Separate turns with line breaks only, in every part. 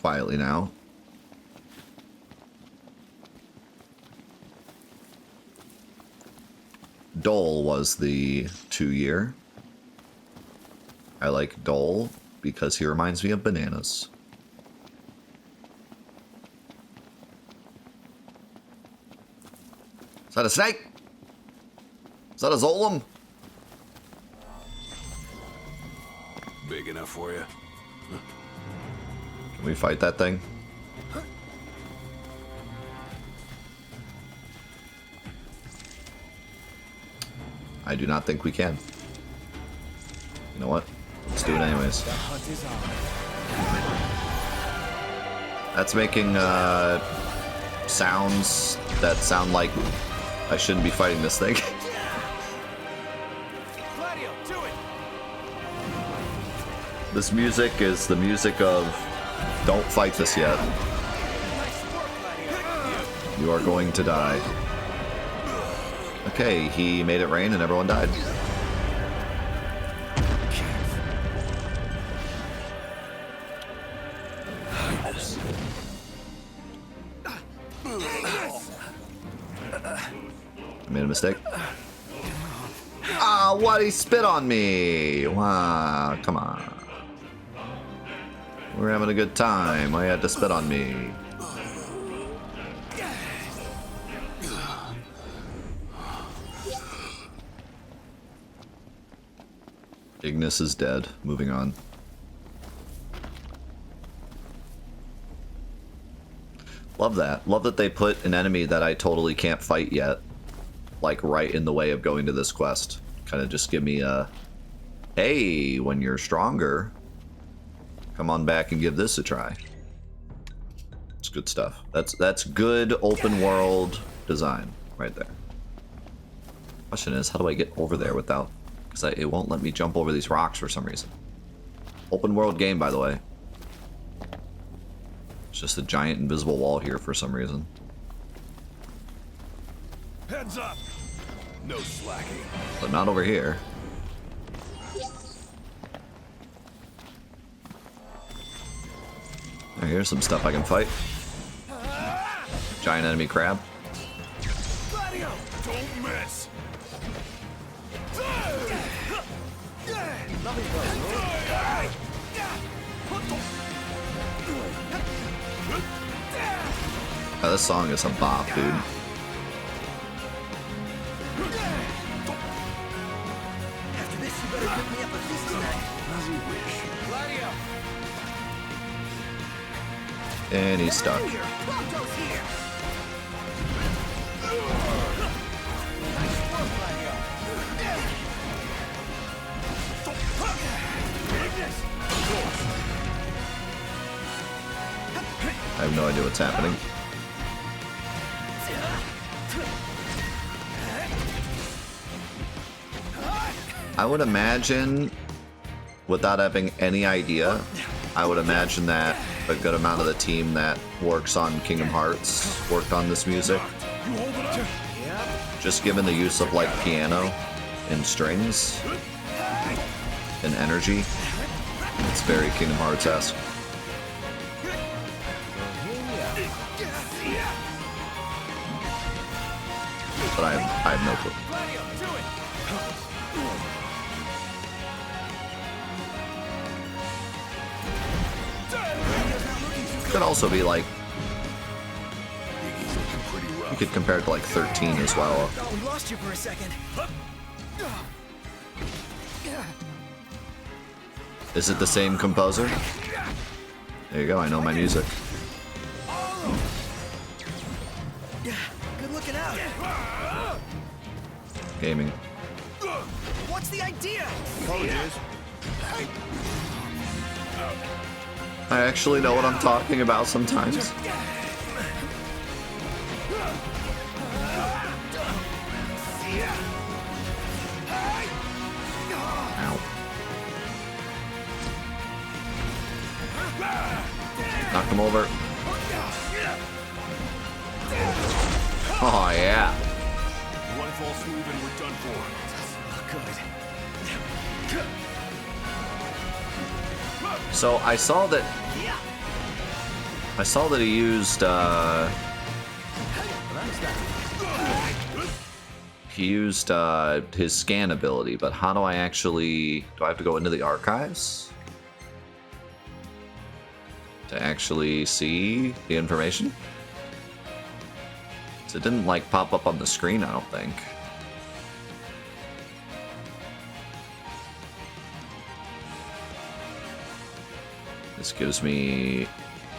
quietly now. Dole was the 2-year. I like Dole because he reminds me of bananas. Is that a snake? Is that a Zolom?
Big enough for you?
Can we fight that thing? I do not think we can. You know what? Let's do it anyways. That's making sounds that sound like I shouldn't be fighting this thing. This music is the music of don't fight this yet. You are going to die. Okay, he made it rain and everyone died. I made a mistake. Ah, what? He spit on me. Wow, come on. We're having a good time. Why you had to spit on me? Ignis is dead. Moving on. Love that. Love that they put an enemy that I totally can't fight yet, like, right in the way of going to this quest. Kind of just give me a, hey, when you're stronger, come on back and give this a try. It's good stuff. That's good open world design right there. Question is, how do I get over there without... Because it won't let me jump over these rocks for some reason. Open world game, by the way. It's just a giant invisible wall here for some reason.
Heads up! No slacking.
But not over here. Oh, here's some stuff I can fight. Giant enemy crab.
Don't miss!
Oh, this song is a bop, dude.
After this, you better pick me up a feast tonight.
As you wish.
And he's stuck. I have no idea what's happening. I would imagine, without having any idea, I would imagine that a good amount of the team that works on Kingdom Hearts worked on this music. Just given the use of, like, piano and strings and energy, it's very Kingdom Hearts-esque. But I have no clue. Could also be like, you could compare it to like 13 as well.
We lost you for a second.
Is it the same composer? There you go, I know my music.
Good looking out.
Gaming.
What's the idea?
I actually know what I'm talking about sometimes. Ow. Knocked him over. Oh, yeah.
One false move and we're done for.
So I saw that I saw that he used his scan ability, but how do I actually... Do I have to go into the archives to actually see the information? So it didn't like pop up on the screen, I don't think. This gives me...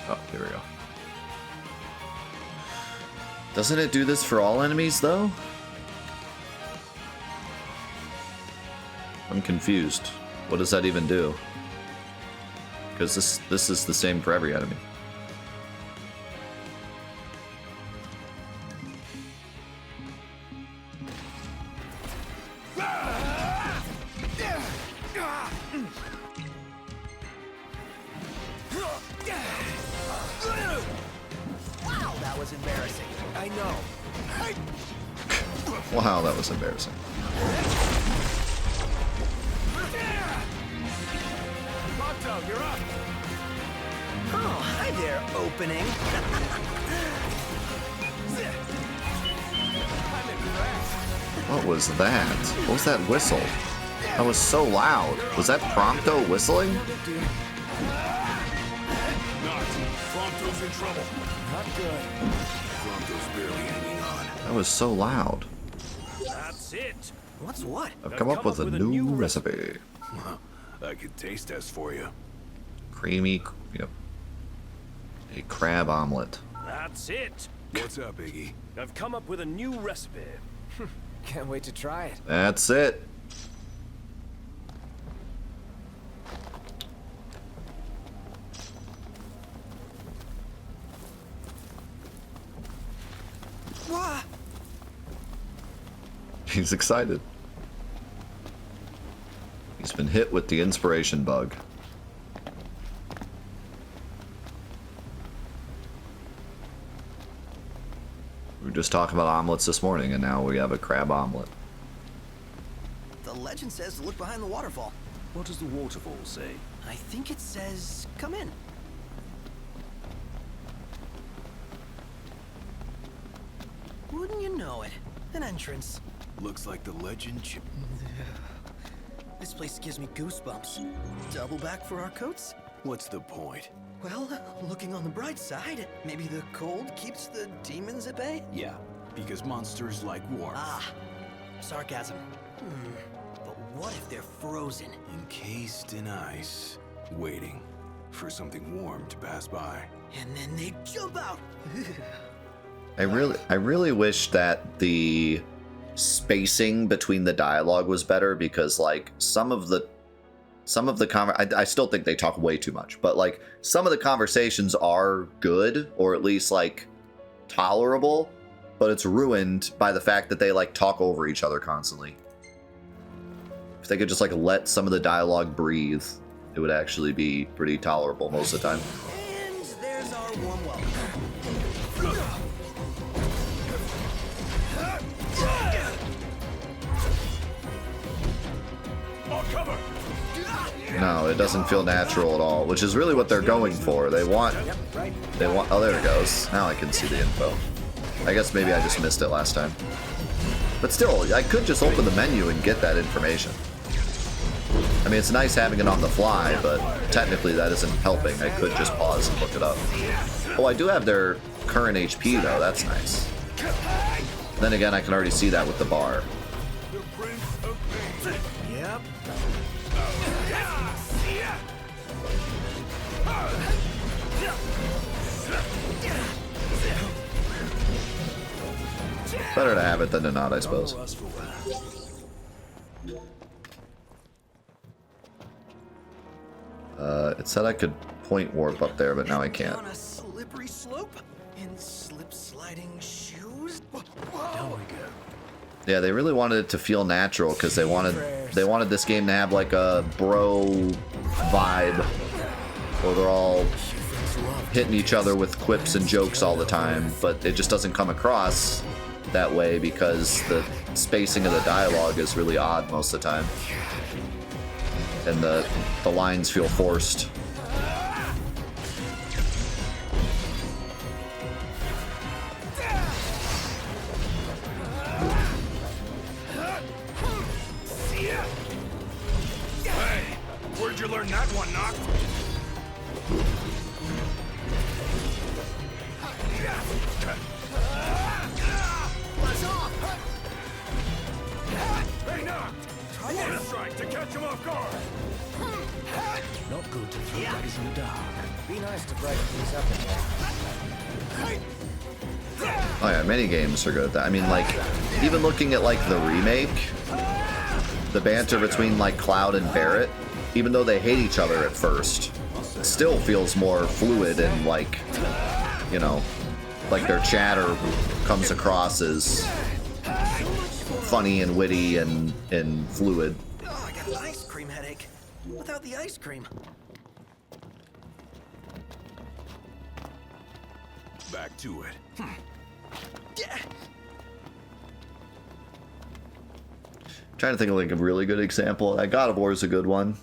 Oh, here we go. Doesn't it do this for all enemies, though? I'm confused. What does that even do? Because this is the same for every enemy.
Wow, that was embarrassing. I know.
Wow, that was embarrassing.
Monto, you're up.
Oh, hi there, opening.
I'm impressed.
What was that? What was that whistle? That was so loud. Was that Prompto whistling?
Not. Prompto's in trouble.
Not good.
Prompto's barely hanging on.
That was so loud.
That's it.
What's what?
I've come up with a new recipe.
I could taste test for you.
Creamy, yep. A crab omelet.
That's it.
What's up, Iggy?
I've come up with a new recipe.
Can't wait to try it.
That's it.
What?
He's excited. He's been hit with the inspiration bug. We were just talking about omelets this morning, and now we have a crab omelet.
The legend says to look behind the waterfall.
What does the waterfall say?
I think it says, come in. Wouldn't you know it? An entrance.
Looks like the legend.
This place gives me goosebumps. Double back for our coats?
What's the point?
Well, looking on the bright side, maybe the cold keeps the demons at bay?
Yeah, because monsters like warmth.
Ah, sarcasm. But what if they're frozen?
Encased in ice, waiting for something warm to pass by.
And then they jump out!
I really wish that the spacing between the dialogue was better, because like some of the I still think they talk way too much, but like some of the conversations are good, or at least like tolerable, but it's ruined by the fact that they like talk over each other constantly. If they could just like let some of the dialogue breathe, it would actually be pretty tolerable most of the time.
And there's our warm welcome.
On cover!
No, it doesn't feel natural at all, which is really what they're going for. They want, oh, there it goes. Now I can see the info. I guess maybe I just missed it last time. But still, I could just open the menu and get that information. I mean, it's nice having it on the fly, but technically that isn't helping. I could just pause and look it up. Oh, I do have their current HP, though. That's nice. Then again, I can already see that with the bar.
The Prince of Pain.
Yep.
Better to have it than to not, I suppose. It said I could point warp up there, but now I can't.
On a slippery slope in slip-sliding shoes.
Down
Whoa.
we go.
Yeah, they really wanted it to feel natural because they wanted this game to have like a bro vibe, where they're all hitting each other with quips and jokes all the time, but it just doesn't come across that way because the spacing of the dialogue is really odd most of the time, and the lines feel forced.
one knocked.
Buzz off!
Hey, knocked! One strike to catch him off guard.
Not good to throw guys in the dark.
Be nice to brighten things up in here.
Oh yeah, many games are good at that. I mean, like, even looking at like the remake, the banter between like Cloud and Barrett, even though they hate each other at first, still feels more fluid and like, you know, like their chatter comes across as funny and witty and fluid.
Oh, I got an ice cream headache. Without the ice cream.
Back to it.
Yeah.
Trying to think of like a really good example. God of War is a good one.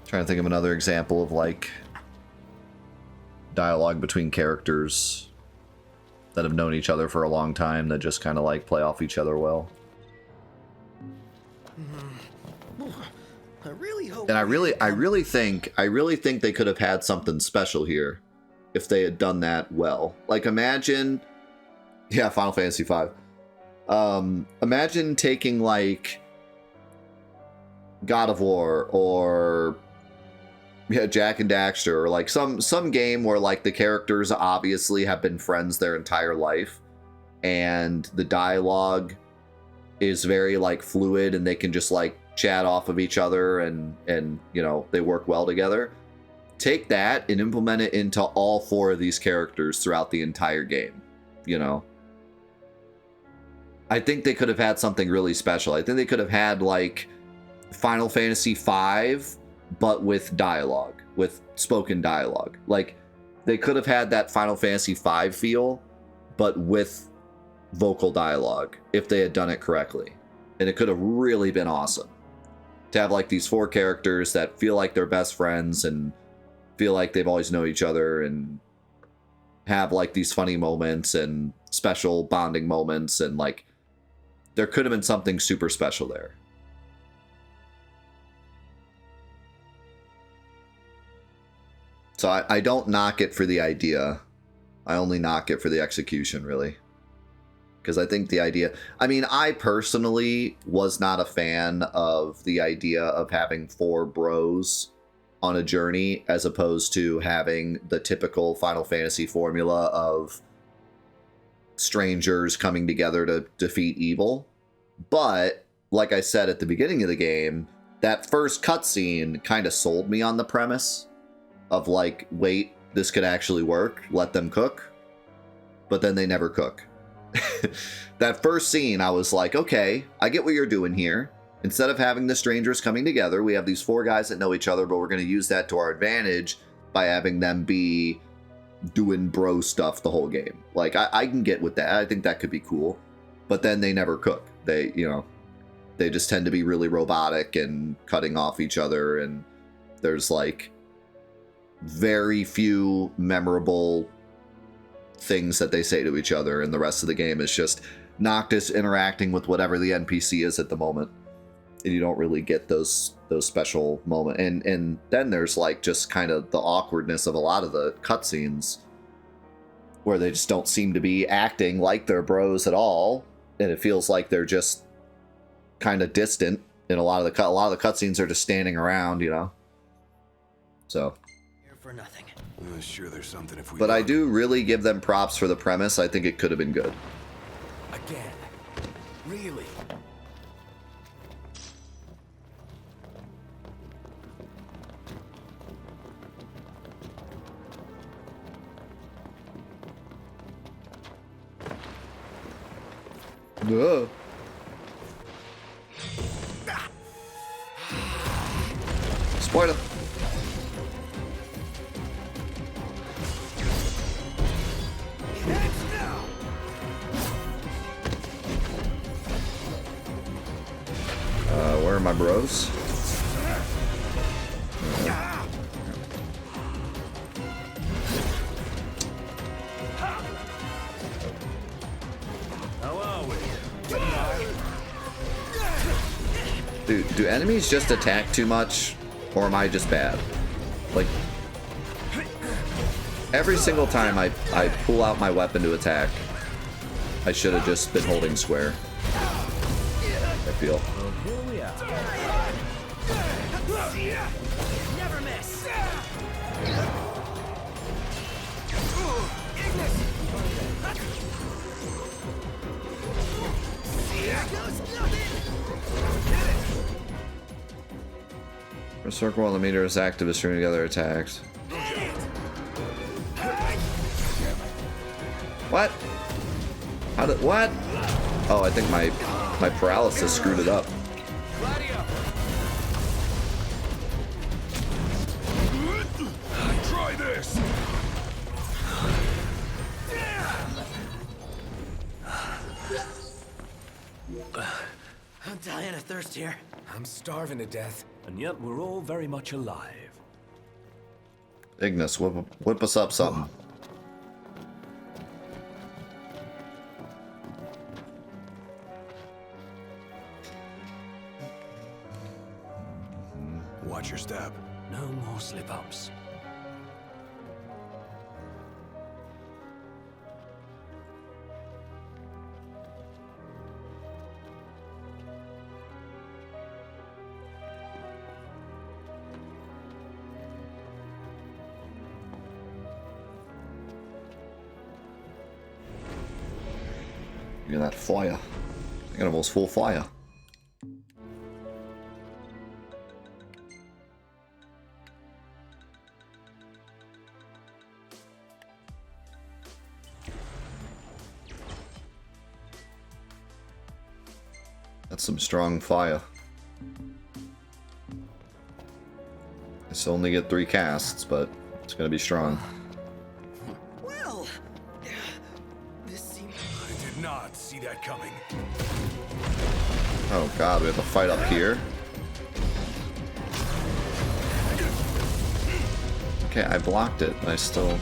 Trying to think of another example of like dialogue between characters that have known each other for a long time that just kind of like play off each other well.
I really hope.
And I really think they could have had something special here if they had done that well. Like imagine, yeah, Final Fantasy V. Imagine taking like God of War or Jack and Daxter or like some game where like the characters obviously have been friends their entire life and the dialogue is very like fluid and they can just like chat off of each other and you know they work well together. Take that and implement it into all four of these characters throughout the entire game, you know. I think they could have had something really special. I think they could have had like Final Fantasy V, but with dialogue, with spoken dialogue. Like they could have had that Final Fantasy V feel, but with vocal dialogue if they had done it correctly. And it could have really been awesome to have like these four characters that feel like they're best friends and feel like they've always known each other and have like these funny moments and special bonding moments, and like there could have been something super special there. So I don't knock it for the idea. I only knock it for the execution, really. Because I think the idea... I mean, I personally was not a fan of the idea of having four bros on a journey as opposed to having the typical Final Fantasy formula of strangers coming together to defeat evil. But, like I said at the beginning of the game, that first cutscene kind of sold me on the premise of like, wait, this could actually work, let them cook. But then they never cook. That first scene, I was like, okay, I get what you're doing here. Instead of having the strangers coming together, we have these four guys that know each other, but we're going to use that to our advantage by having them be doing bro stuff the whole game. Like, I can get with that. I think that could be cool. But then they never cook. They, you know, they just tend to be really robotic and cutting off each other. And there's like very few memorable things that they say to each other. And the rest of the game is just Noctis interacting with whatever the NPC is at the moment. And you don't really get those special moments. And then there's like just kind of the awkwardness of a lot of the cutscenes where they just don't seem to be acting like they're bros at all, and it feels like they're just kind of distant. And a lot of the cutscenes are just standing around, you know. So.
Here for nothing.
Sure, there's something if we.
But I do really give them props for the premise. I think it could have been good.
Again. Really?
Ugh. Spoiler. Where are my bros?
How are we?
Do enemies just attack too much? Or am I just bad? Like, every single time I pull out my weapon to attack, I should have just been holding square. I feel.
Well, here we are.
Never miss.
For circle while the meter is active to string together attacks. What? How did what? Oh, I think my paralysis screwed it up.
Try this.
I'm dying of thirst here.
I'm starving to death, and yet we're all very much alive.
Ignis, whip us up something.
Watch your step.
No more slip-ups.
Look at that fire. I got almost full fire. That's some strong fire. It's only get 3 casts, but it's gonna be strong.
Well, this seems.
I did not see that coming.
Oh god, we have to fight up here. Okay, I blocked it, and I still.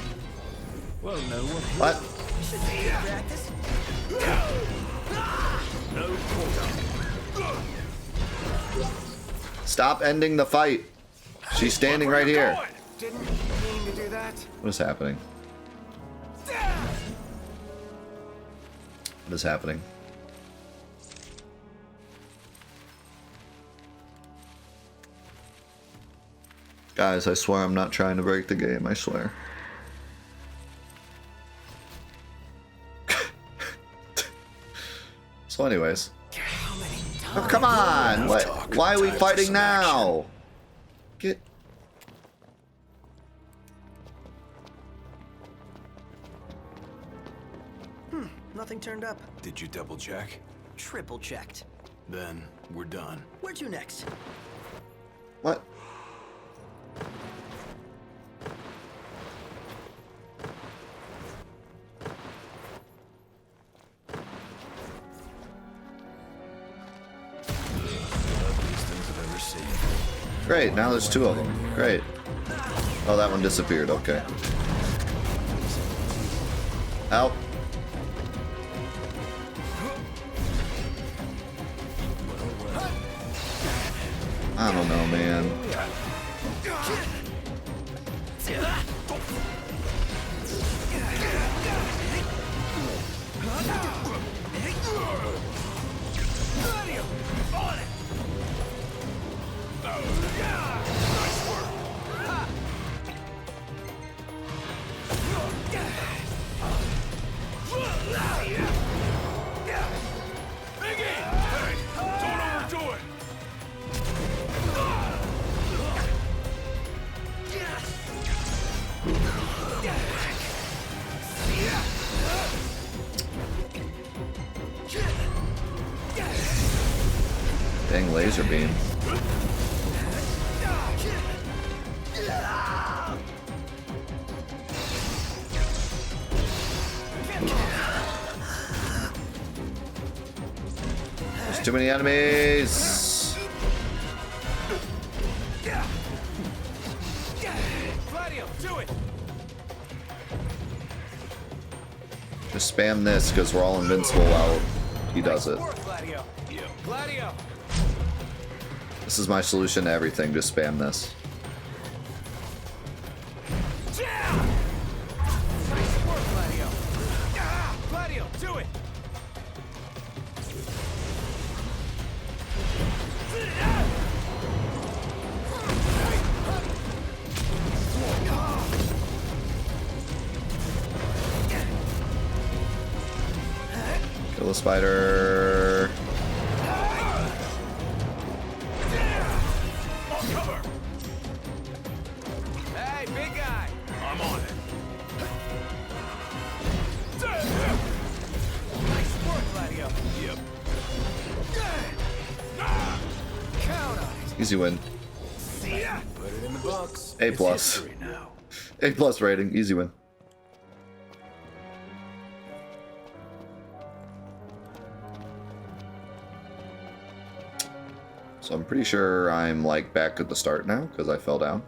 Well, no one.
What?
Should be good practice.
No quarter.
Stop ending the fight. She's standing right here.
Didn't mean to do that.
What is happening? What is happening? Guys, I swear I'm not trying to break the game, I swear. So anyways. Oh, come on! Why are we fighting now? Get...
Nothing turned up.
Did you double check?
Triple checked.
Then we're done.
Where to next?
What? Great, now there's 2 of them. Great. Oh, that one disappeared. Okay. Out. I don't know, man. Dang laser beam. There's too many enemies. Just spam this because we're all invincible while he does it. This is my solution to everything, just spam this.
Do it!
Kill the spider.
Cover! Hey, big guy! I'm on it. Nice work, Gladio. Yep. Count on it.
Easy win.
See ya. Put it in the books.
A
It's
plus.
history now.
A plus rating. Easy win. So I'm pretty sure I'm like back at the start now because I fell down.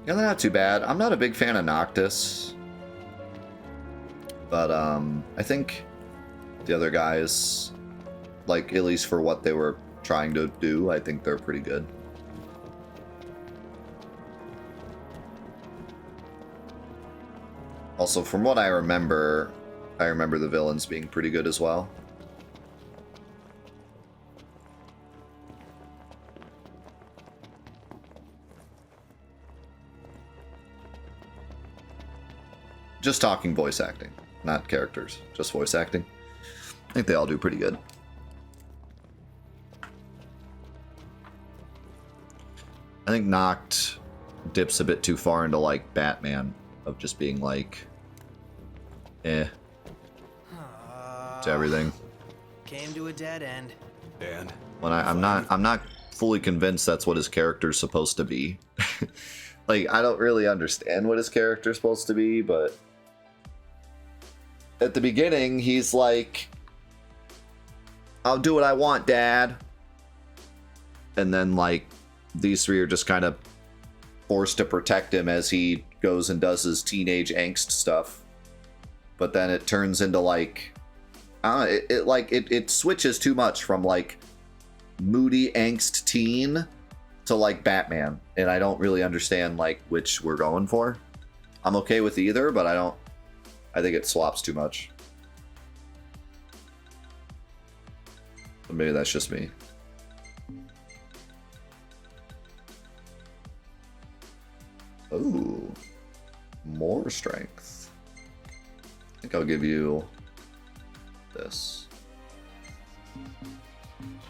Yeah, they're not too bad. I'm not a big fan of Noctis. But I think the other guys, like at least for what they were trying to do, I think they're pretty good. Also, from what I remember the villains being pretty good as well. Just talking voice acting, not characters, just voice acting. I think they all do pretty good. I think Noct dips a bit too far into like Batman, of just being like, to everything.
Came to a dead end.
And
When I'm not fully convinced that's what his character's supposed to be. Like, I don't really understand what his character's supposed to be, but at the beginning, he's like, I'll do what I want, Dad. And then, like, these three are just kind of forced to protect him as he goes and does his teenage angst stuff. But then it turns into, like, I don't know, it switches too much from, like, moody angst teen to, like, Batman. And I don't really understand, like, which we're going for. I'm okay with either, but I think it swaps too much. But maybe that's just me. Ooh. More strength. I think I'll give you this.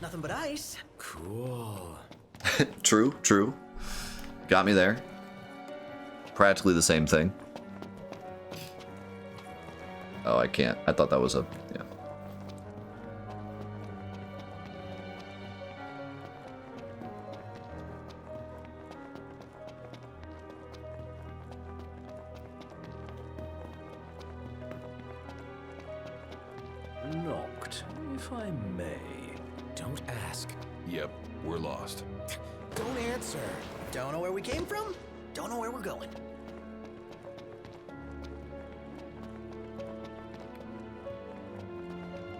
Nothing but ice.
cool.
True. Got me there. Practically the same thing. Oh, I can't. I thought that was a... yeah.
Knocked, if I may.
Don't ask.
Yep, we're lost.
Don't answer. Don't know where we came from. Don't know where we're going.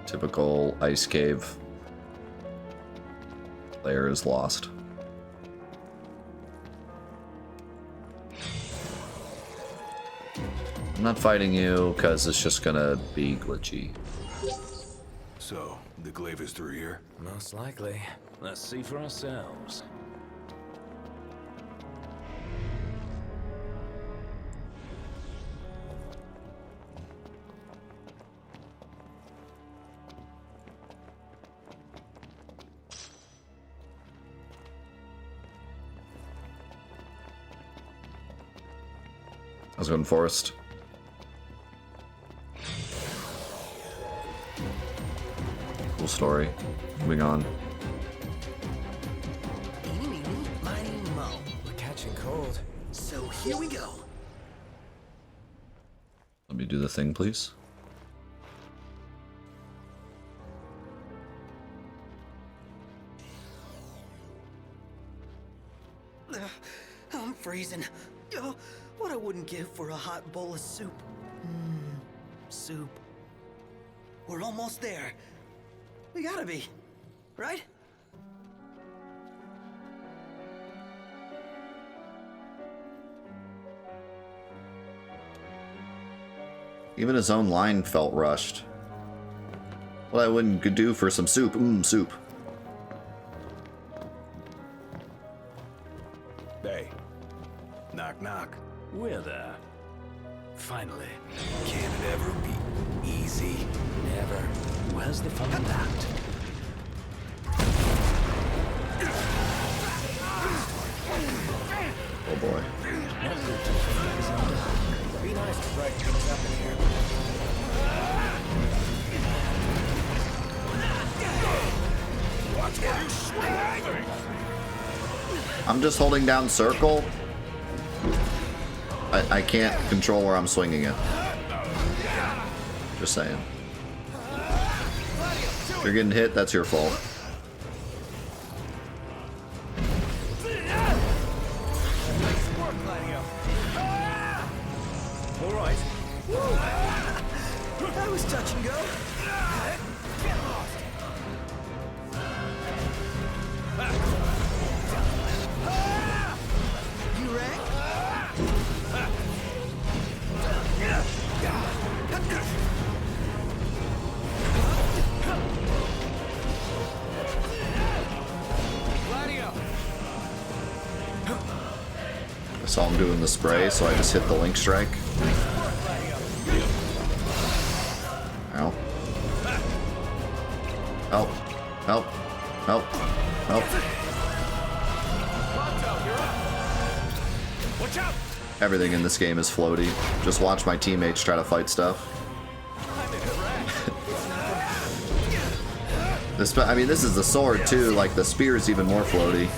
Typical ice cave. Player is lost. I'm not fighting you because it's just gonna be glitchy.
So, the glaive is through here?
Most likely.
Let's see for ourselves.
I was going forest. Cool story. Moving on.
Eeny, meeny, miny, mo.
We're catching cold.
So here we go.
Let me do the thing, please.
I'm freezing. Oh, What I wouldn't give for a hot bowl of soup. Soup. We're almost there. We gotta be, right?
Even his own line felt rushed. What I wouldn't could do for some soup. Soup.
Hey. Knock, knock.
We're there. Finally.
Can it ever be easy?
Never. Where's the fun in that?
Oh boy.
Not good to feel like it's under.
Be nice to brighten things up in here.
Watch where you swing!
I'm just holding down circle. I can't control where I'm swinging it. Just saying. If you're getting hit, that's your fault.
All right. That was touch and go. Get lost. You rang?
I saw him doing the spray, so I just hit the link strike. Ow. Help. Help. Help. Help.
Watch out!
Everything in this game is floaty. Just watch my teammates try to fight stuff. I mean, this is the sword too. Like the spear is even more floaty.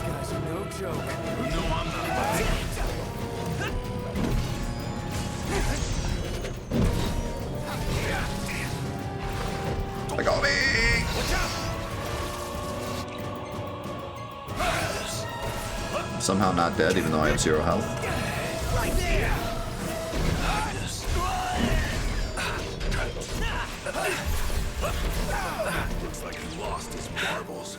Like, oh me! Somehow not dead, even though I have 0 health.
Looks like he lost his marbles.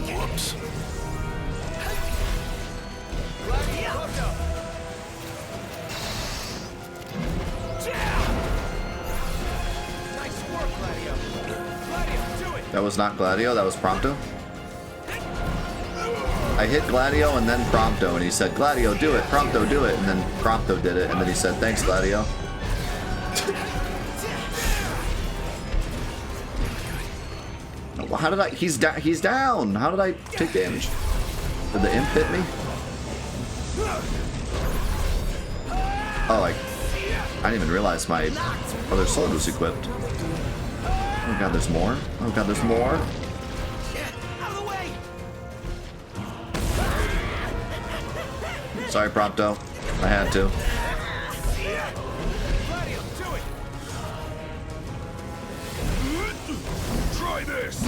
Whoops.
That was not Gladio, that was Prompto. I hit Gladio and then Prompto, and he said, Gladio, do it, Prompto, do it, and then Prompto did it, and then he said, thanks, Gladio. How did I, he's down, how did I take damage? Did the imp hit me? Oh, I didn't even realize my other sword was equipped. Oh god, there's more? Oh god, there's more?
Out of the way!
Sorry, Prompto. I had to.
Try this!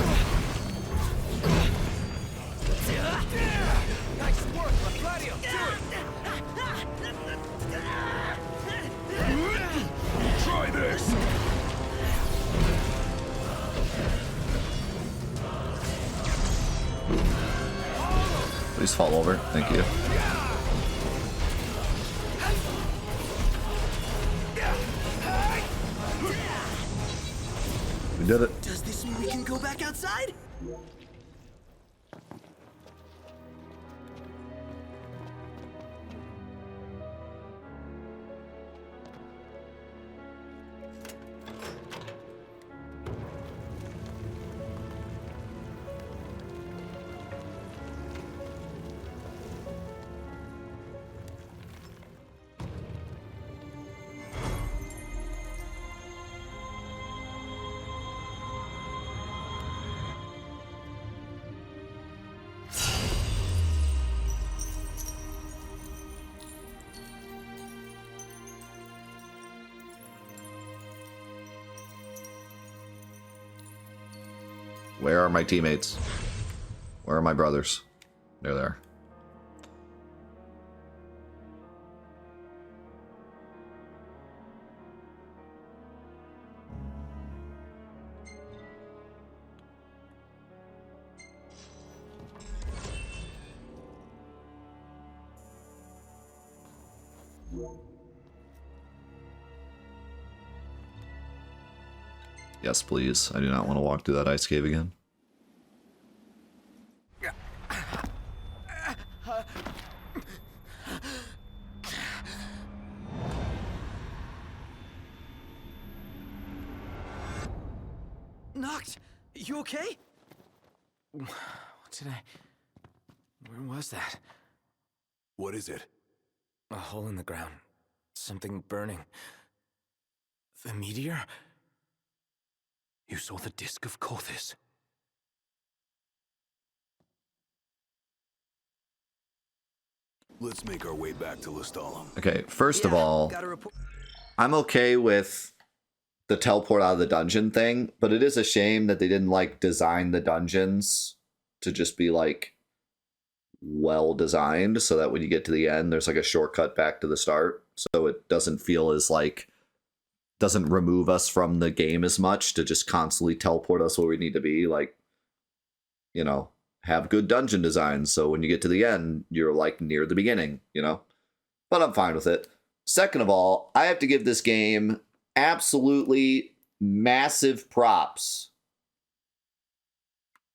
Nice work, Gladio!
Try this!
Please fall over. Thank you. We did it.
Does this mean we can go back outside?
Where are my teammates? Where are my brothers? They're there. Yes, please. I do not want to walk through that ice cave again.
Noct, you okay?
What did I... Where was that?
What is it?
A hole in the ground. Something burning. The meteor?
You saw the disc of Kothis. Let's make our way back to Lestalem.
Okay, first of all,
Got a report.
I'm okay with the teleport out of the dungeon thing, but it is a shame that they didn't like design the dungeons to just be like well designed so that when you get to the end there's like a shortcut back to the start, so it doesn't feel as like, doesn't remove us from the game as much to just constantly teleport us where we need to be. Like, you know, have good dungeon designs so when you get to the end you're like near the beginning, you know. But I'm fine with it. Second of all, I have to give this game absolutely massive props.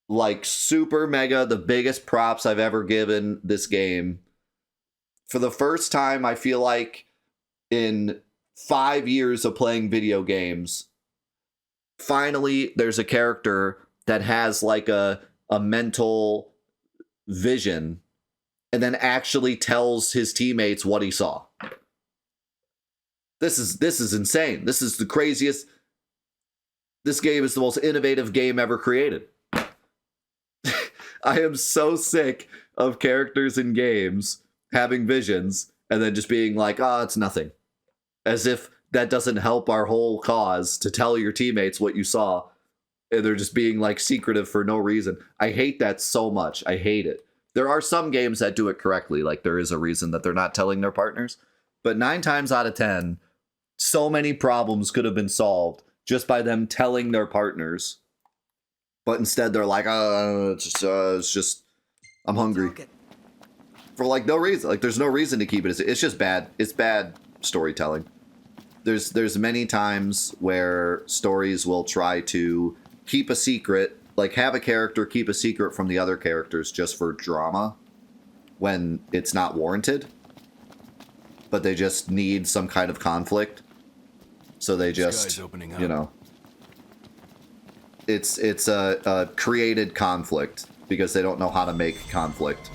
Like super mega, the biggest props I've ever given this game. For the first time, I feel like in 5 years of playing video games, finally there's a character that has like a mental vision and then actually tells his teammates what he saw. This is insane. This is the craziest. This game is the most innovative game ever created. I am so sick of characters in games having visions and then just being like, oh, it's nothing. As if that doesn't help our whole cause to tell your teammates what you saw. And they're just being like secretive for no reason. I hate that so much. I hate it. There are some games that do it correctly. Like there is a reason that they're not telling their partners. But 9 times out of 10, so many problems could have been solved just by them telling their partners. But instead they're like, it's just, I'm hungry. For like no reason. Like there's no reason to keep it. It's just bad. It's bad storytelling. There's many times where stories will try to keep a secret, like have a character keep a secret from the other characters just for drama when it's not warranted. But they just need some kind of conflict. So they just, you know, it's a created conflict because they don't know how to make conflict.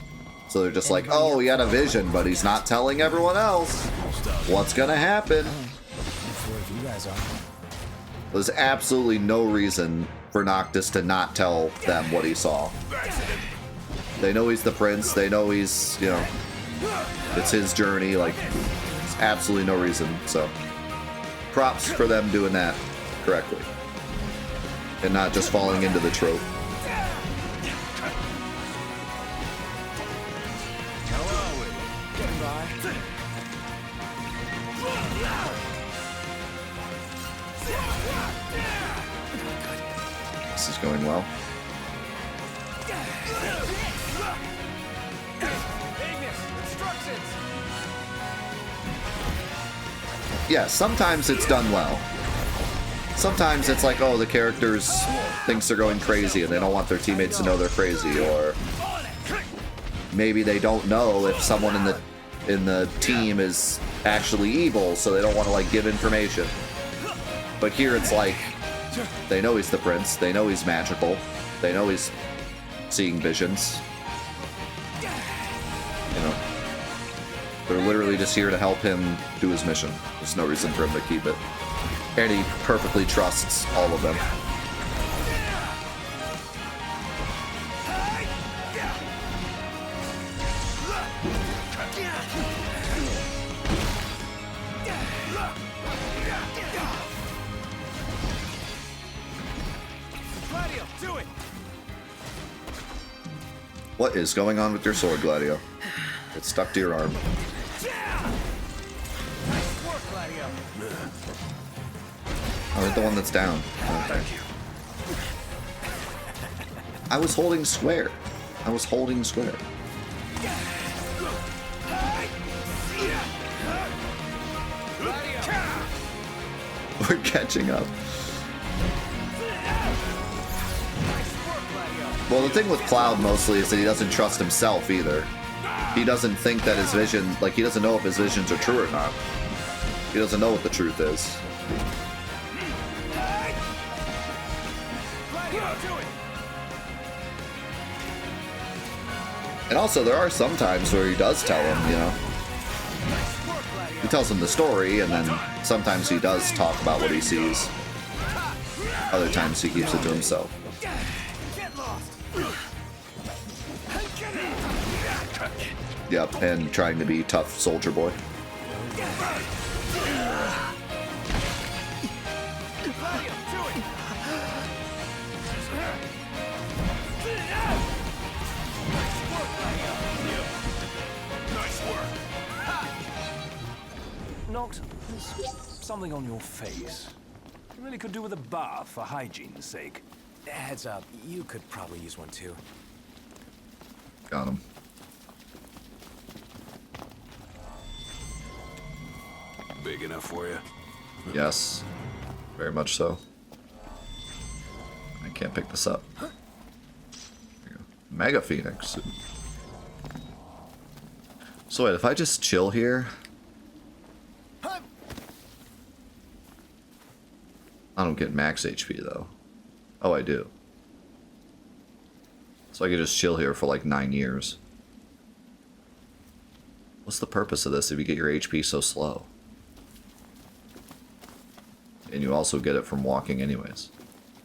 So they're just like, oh, he had a vision, but he's not telling everyone else. What's gonna happen? There's absolutely no reason for Noctis to not tell them what he saw. They know he's the prince. They know he's, you know, it's his journey. Like, there's absolutely no reason. So, props for them doing that correctly. And not just falling into the trope. This is going well. Yeah, sometimes it's done well. Sometimes it's like, oh, the characters thinks they're going crazy and they don't want their teammates to know they're crazy, or maybe they don't know if someone in the team is actually evil, so they don't want to like give information. But here it's like, they know he's the prince, they know he's magical, they know he's seeing visions. You know, they're literally just here to help him do his mission. There's no reason for him to keep it. And he perfectly trusts all of them. What is going on with your sword, Gladio? It's stuck to your arm.
Nice work, Gladio.
Oh, it's the one that's down. Okay. I was holding square. I was holding square. We're catching up. Well, the thing with Cloud mostly is that he doesn't trust himself either. He doesn't think that his vision, like, he doesn't know if his visions are true or not. He doesn't know what the truth is. And also, there are some times where he does tell him, you know. He tells him the story, and then sometimes he does talk about what he sees. Other times he keeps it to himself. Yep, and trying to be tough soldier boy.
Noct, there's something on your face. You really could do with a bath for hygiene's sake.
Heads up, you could probably use one too.
Got him.
Big enough for you?
Yes, very much so. I can't pick this up. There you go. Mega Phoenix. So wait, if I just chill here... I don't get max HP though. Oh, I do. So I could just chill here for like 9 years. What's the purpose of this if you get your HP so slow? And you also get it from walking anyways.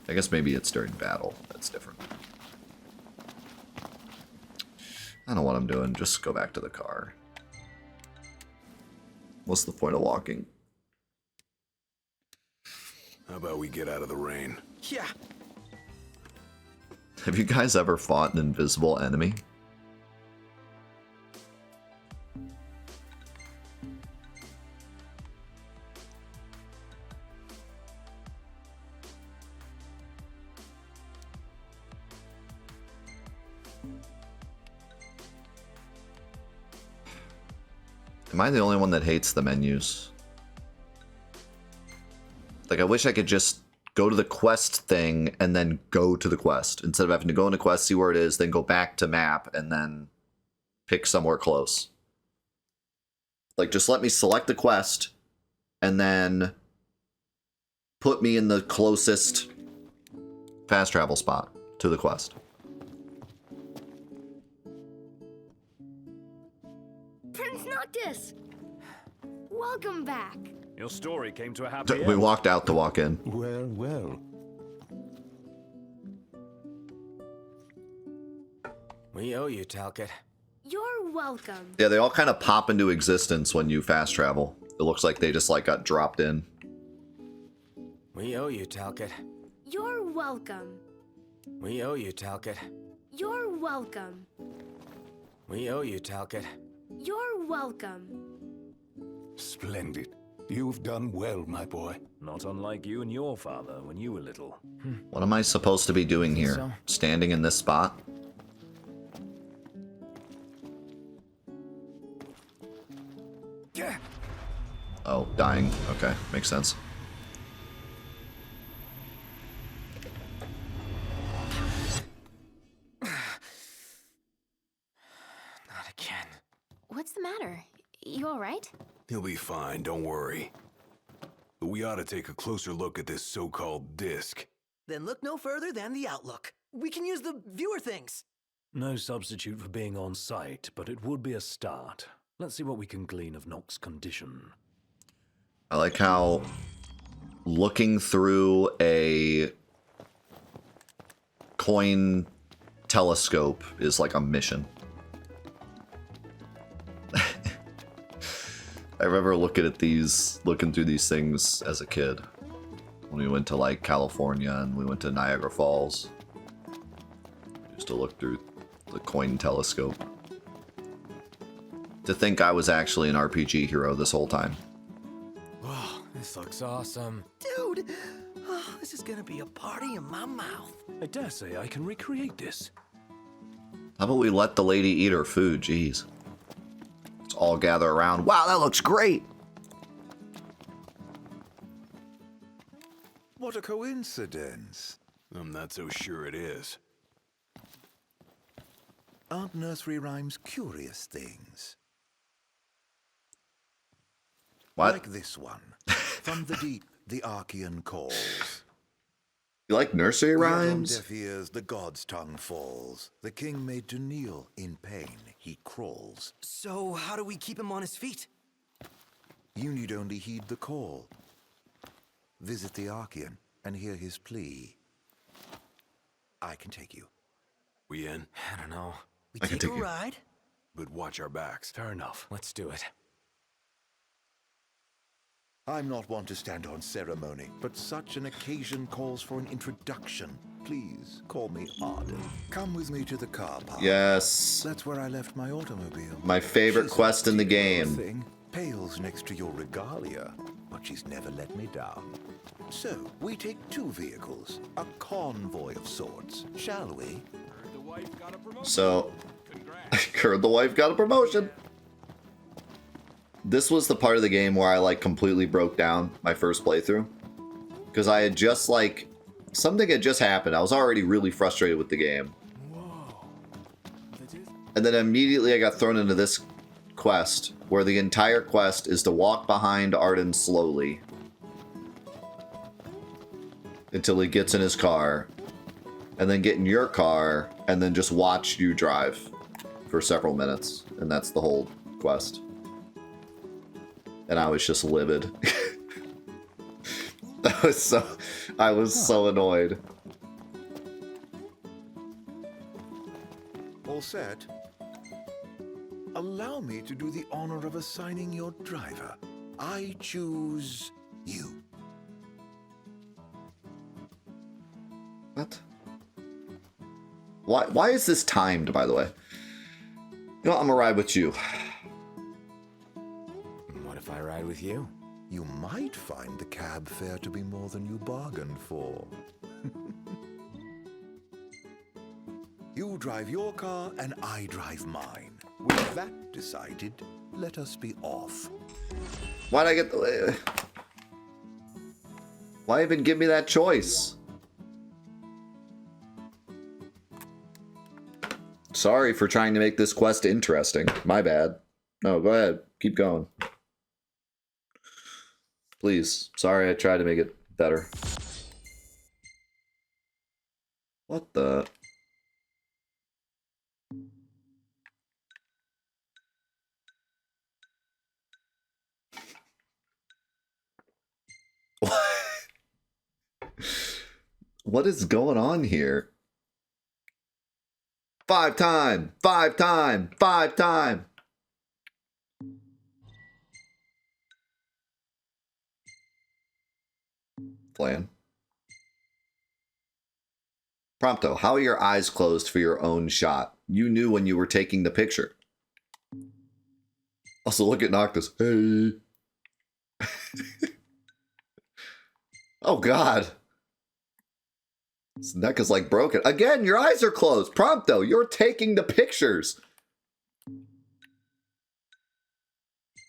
I guess maybe it's during battle. That's different. I don't know what I'm doing. Just go back to the car. What's the point of walking?
How about we get out of the rain?
Yeah.
Have you guys ever fought an invisible enemy? Am I the only one that hates the menus? Like, I wish I could just go to the quest thing and then go to the quest. Instead of having to go into quest, see where it is, then go back to map, and then pick somewhere close. Like, just let me select the quest, and then put me in the closest fast travel spot to the quest.
Prince Noctis! Welcome back.
Your story came to a happy
We
end.
walked out to walk in.
Well, well.
We owe you, Talcott.
You're welcome.
Yeah, they all kind of pop into existence when you fast travel. It looks like they just like got dropped in.
We owe you, Talcott.
You're welcome.
We owe you, Talcott.
You're welcome.
We owe you, Talcott.
You're welcome.
Splendid. You've done well, my boy.
Not unlike you and your father when you were little.
What am I supposed to be doing here?
So?
Standing in this spot? Oh, dying. Okay, makes sense.
Not again.
What's the matter? You alright?
He'll be fine, don't worry. But we ought to take a closer look at this so-called disc.
Then look no further than the Outlook. We can use the viewer things.
No substitute for being on site, but it would be a start. Let's see what we can glean of Noct's condition.
I like how looking through a coin telescope is like a mission. I remember looking through these things as a kid. When we went to like California and we went to Niagara Falls. We used to look through The coin telescope. To think I was actually an RPG hero this whole time.
Wow, this looks awesome.
Dude, oh, this is gonna be a party in my mouth.
I dare say I can recreate this.
How about we let the lady eat her food? Jeez. Let's all gather around. Wow, that looks great!
What a coincidence.
I'm not so sure it is.
Aren't nursery rhymes curious things?
What?
Like this one. From the deep, the Archean calls.
You like nursery
Yet on
rhymes?
deaf ears, the god's tongue falls. The king made to kneel in pain, he crawls.
So, how do we keep him on his feet?
You need only heed the call. Visit the Archean and hear his plea. I can take you.
We in?
I don't know.
We
I can
take a
take you.
ride?
But watch our backs.
Fair enough.
Let's do it.
I'm not one to stand on ceremony, but such an occasion calls for an introduction. Please call me Arden. Come with me to the car park.
Yes.
That's where I left my automobile.
My favorite
She's
quest in the
a
game.
thing, pales next to your regalia, but she's never let me down. So, we take two vehicles, a convoy of sorts, shall we?
So, heard the wife got a promotion. This was the part of the game where I like completely broke down my first playthrough. Because I had just like, something had just happened. I was already really frustrated with the game. And then immediately I got thrown into this quest, where the entire quest is to walk behind Arden slowly until he gets in his car, and then get in your car, and then just watch you drive for several minutes. And that's the whole quest. And I was just livid. I was so annoyed.
All set? Allow me to do the honor of assigning your driver. I choose you.
What? Why is this timed, by the way? You know what, I'm gonna ride with you.
What if I ride with you?
You might find the cab fare to be more than you bargained for. You drive your car and I drive mine. With that decided, let us be off.
Why'd I get the... Why even give me that choice? Sorry for trying to make this quest interesting. My bad. No, go ahead. Keep going. Please. Sorry, I tried to make it better. What the... What is going on here? 5 time, 5 time, 5 time. Plan. Prompto, how are your eyes closed for your own shot? You knew when you were taking the picture. Also, look at Noctis. Hey. Oh, God. His neck is like broken. Again, your eyes are closed. Prompto, you're taking the pictures.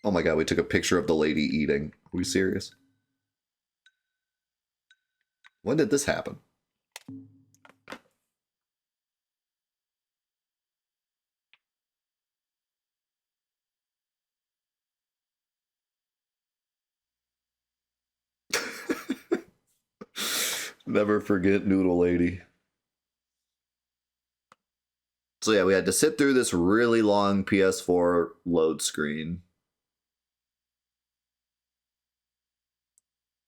Oh my God, we took a picture of the lady eating. Are we serious? When did this happen? Never forget Noodle Lady. So yeah, we had to sit through this really long PS4 load screen.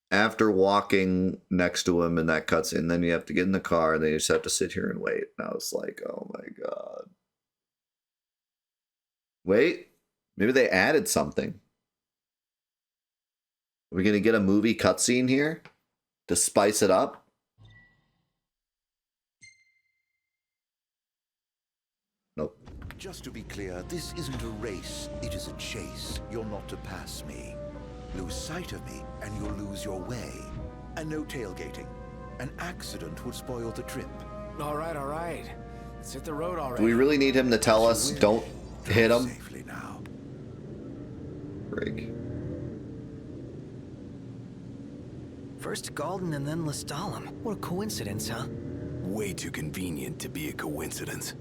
After walking next to him in that cutscene, then you have to get in the car and then you just have to sit here and wait. And I was like, oh my God. Wait, maybe they added something. Are we going to get a movie cutscene here to spice it up?
just to be clear, this isn't a race, it is a chase. You're not to pass me. Lose sight of me, and you'll lose your way. And no tailgating. An accident would spoil the trip.
All right, all right. Let's hit the road already.
Do we really need him to tell us don't hit him?
Safely now.
Frig.
First Galden and then Lestalem. What a coincidence, huh?
Way too convenient to be a coincidence.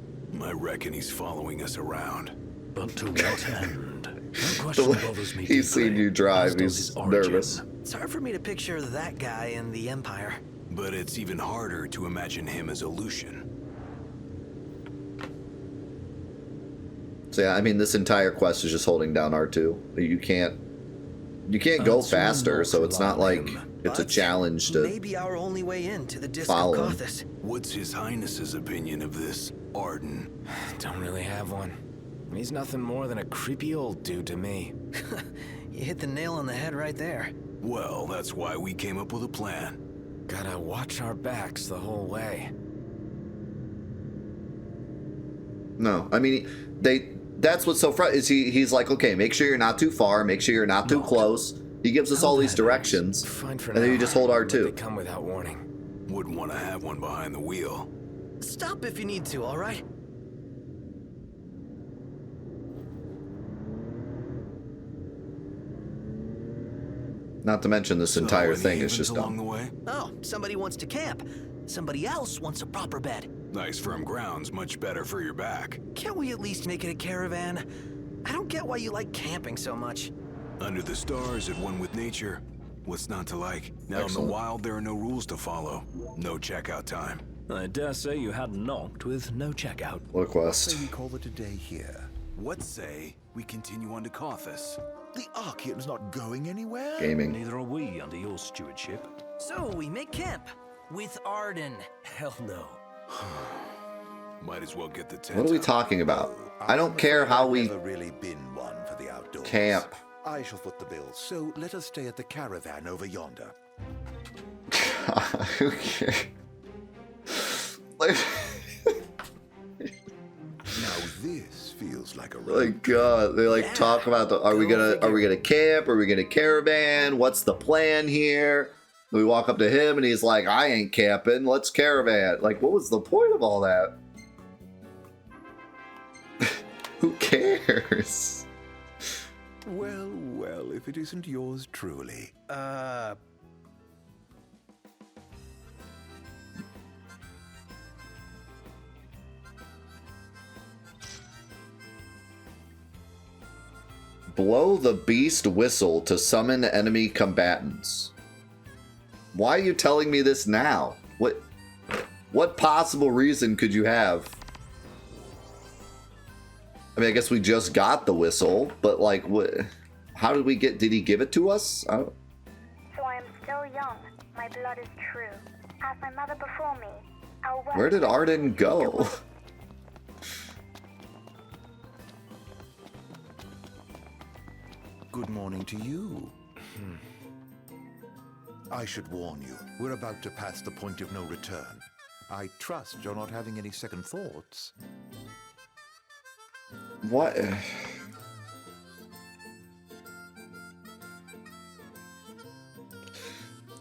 I reckon he's following us around.
But to what end? No question bothers me.
He's seen you drive,
as does
he's
his origin.
nervous.
It's hard for me to picture that guy in the Empire.
But it's even harder to imagine him as a Lucian.
So yeah, I mean, this entire quest is just holding down R2. You can't go
That's
faster,
one
so
more
it's not
to
like
him.
it's a
But
challenge to
maybe our only way into the Disc of
follow him.
Kothis.
What's His Highness's opinion of this, Arden?
Don't really have one. He's nothing more than a creepy old dude to me.
You hit the nail on the head right there.
Well, that's why we came up with a plan.
Gotta watch our backs the whole way.
No, I mean, that's what's so frustrating. He's like, okay, make sure you're not too far, make sure you're not too close. He gives us all these directions,
Fine for
and then
now,
you just hold
but They
R2.
come without warning.
Wouldn't want to have one behind the wheel.
Stop if you need to, all right?
Not to mention this
So,
entire
any
thing is
havens
just
along
dumb.
the way?
Oh, somebody wants to camp. Somebody else wants a proper bed.
Nice firm ground's much better for your back.
Can't we at least make it a caravan? I don't get why you like camping so much.
Under the stars, at one with nature. What's not to like? Now in
Excellent.
the wild, there are no rules to follow. No checkout time.
I dare say you had knocked with no checkout.
What a quest.
So we call it a day here.
What say we continue on to Kothis?
The Archean's not going anywhere?
Gaming.
Neither are we under your stewardship.
So we make camp with Arden.
Hell no.
Might as well get the tent
What are we
out.
talking about? I
I'm
don't care
afraid
how
I've
we
never really been one for the outdoors.
camp.
I shall foot the bill, so let us stay at the caravan over yonder.
Okay. Like,
Now this feels like a
my God, they like talk about the. Are we gonna camp? Are we gonna caravan? What's the plan here? We walk up to him and he's like, "I ain't camping. Let's caravan." Like, what was the point of all that? Who cares?
Well, well, if it isn't yours truly.
Blow the beast whistle to summon enemy combatants. Why are you telling me this now? What possible reason could you have? I mean, I guess we just got the whistle, but like, what? How did we get? Did he give it to us? I don't,
So I am still young. My blood is true. As my mother before me, I'll work
where did
with
Arden
you.
go?
Good morning to you. I should warn you, we're about to pass the point of no return. I trust you're not having any second thoughts.
What?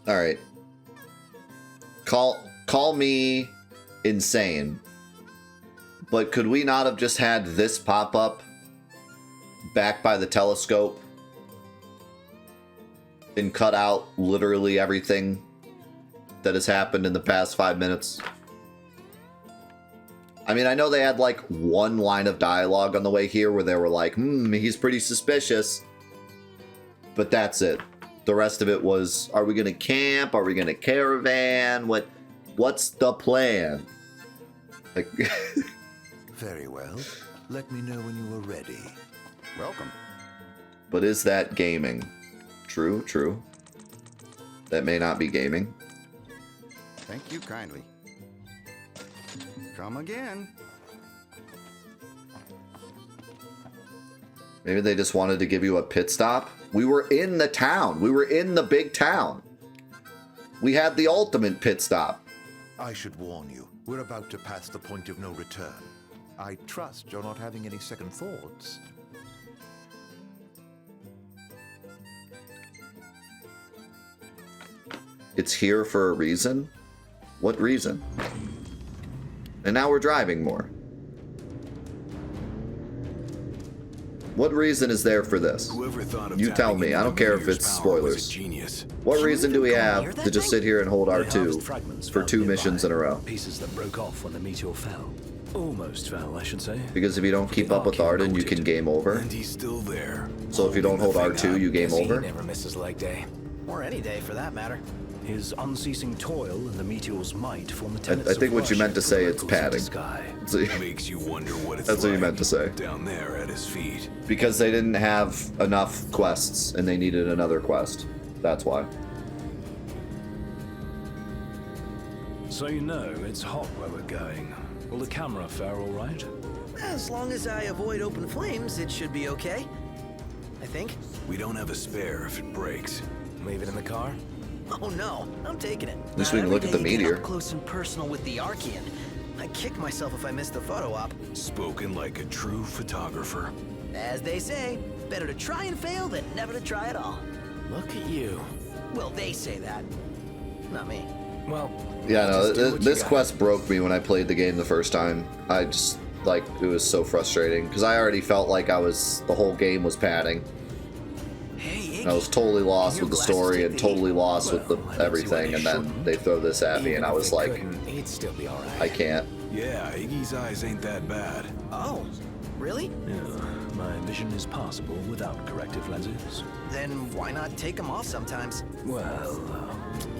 All right. Call me insane. But could we not have just had this pop up back by the telescope and cut out literally everything that has happened in the past 5 minutes? I mean, I know they had like one line of dialogue on the way here where they were like, he's pretty suspicious. But that's it. The rest of it was, are we going to camp? Are we going to caravan? What's the plan? Like,
Very well. Let me know when you are ready.
Welcome.
but is that gaming? True, true. That may not be gaming.
Thank you kindly. Come again.
Maybe they just wanted to give you a pit stop. We were in the town. We were in the big town. We had the ultimate pit stop.
I should warn you, we're about to pass the point of no return. I trust you're not having any second thoughts.
It's here for a reason? What reason? And now we're driving more. What reason is there for this?
Whoever thought of
You tell
tapping
me.
into
I don't
the
care if
meteor's
it's
power was a
spoilers.
genius.
What
Can we
reason do
even
we
go
have
near
to
that
just
thing?
sit here and hold
They harvest
R2
fragments
for
found
2
nearby.
missions in a row?
Pieces that broke off when the meteor fell. Almost fell, I should say.
Because if you don't keep up with Arden, you can game over.
And he's still there.
So if you don't hold
holding the thing
R2, you game
He
over.
never misses leg day.
Or any day for that matter.
His unceasing toil and the meteor's might form the
I
tenets
think
of
what you meant to
worship
say
for
it's
locals of the
padding.
sky.
So-
Makes you wonder what it's
That's what you
like
meant to say.
down there at his feet.
Because they didn't have enough quests and they needed another quest. That's why.
So you know it's hot where we're going. Will the camera fare all right?
As long as I avoid open flames, it should be okay. I think.
We don't have a spare if it breaks.
Leave it in the car?
Oh no, I'm taking it.
At least we can look at the meteor.
Up close and personal with the Archean. I kick myself if I miss the photo op.
Spoken like a true photographer.
As they say, better to try and fail than never to try at all.
Look at you.
Well, they say that. Not me.
Well,
Yeah, no,
just do what you
this
got.
quest broke me when I played the game the first time. I just, like, it was so frustrating. Because I already felt like the whole game was padding.
Hey,
And I was totally lost
Your
with the
glasses
story
take
and
the
totally
heat.
lost with the
Well, I don't see why
everything.
they
And then
shouldn't.
they throw this at me
Even
and I
if
was
they
like,
couldn't, he'd still be all right.
I can't.
Yeah, Iggy's eyes ain't that bad.
Oh, really?
Yeah, my vision is passable without corrective lenses.
Then why not take them off sometimes?
Well,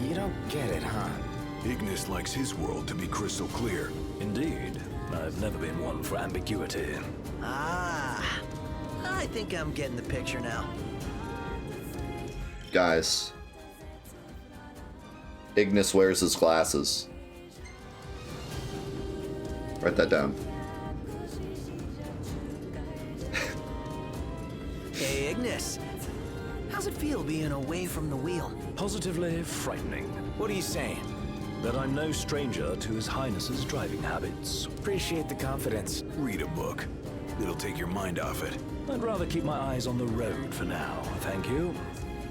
You don't get it, huh?
Ignis likes his world to be crystal clear.
indeed. I've never been one for ambiguity.
Ah, I think I'm getting the picture now.
Guys. Ignis wears his glasses. Write that down.
Hey, Ignis. How's it feel being away from the wheel?
Positively frightening.
What are you saying?
That I'm no stranger to His Highness's driving habits.
Appreciate the confidence.
Read a book. It'll take your mind off it.
I'd rather keep my eyes on the road for now, thank you.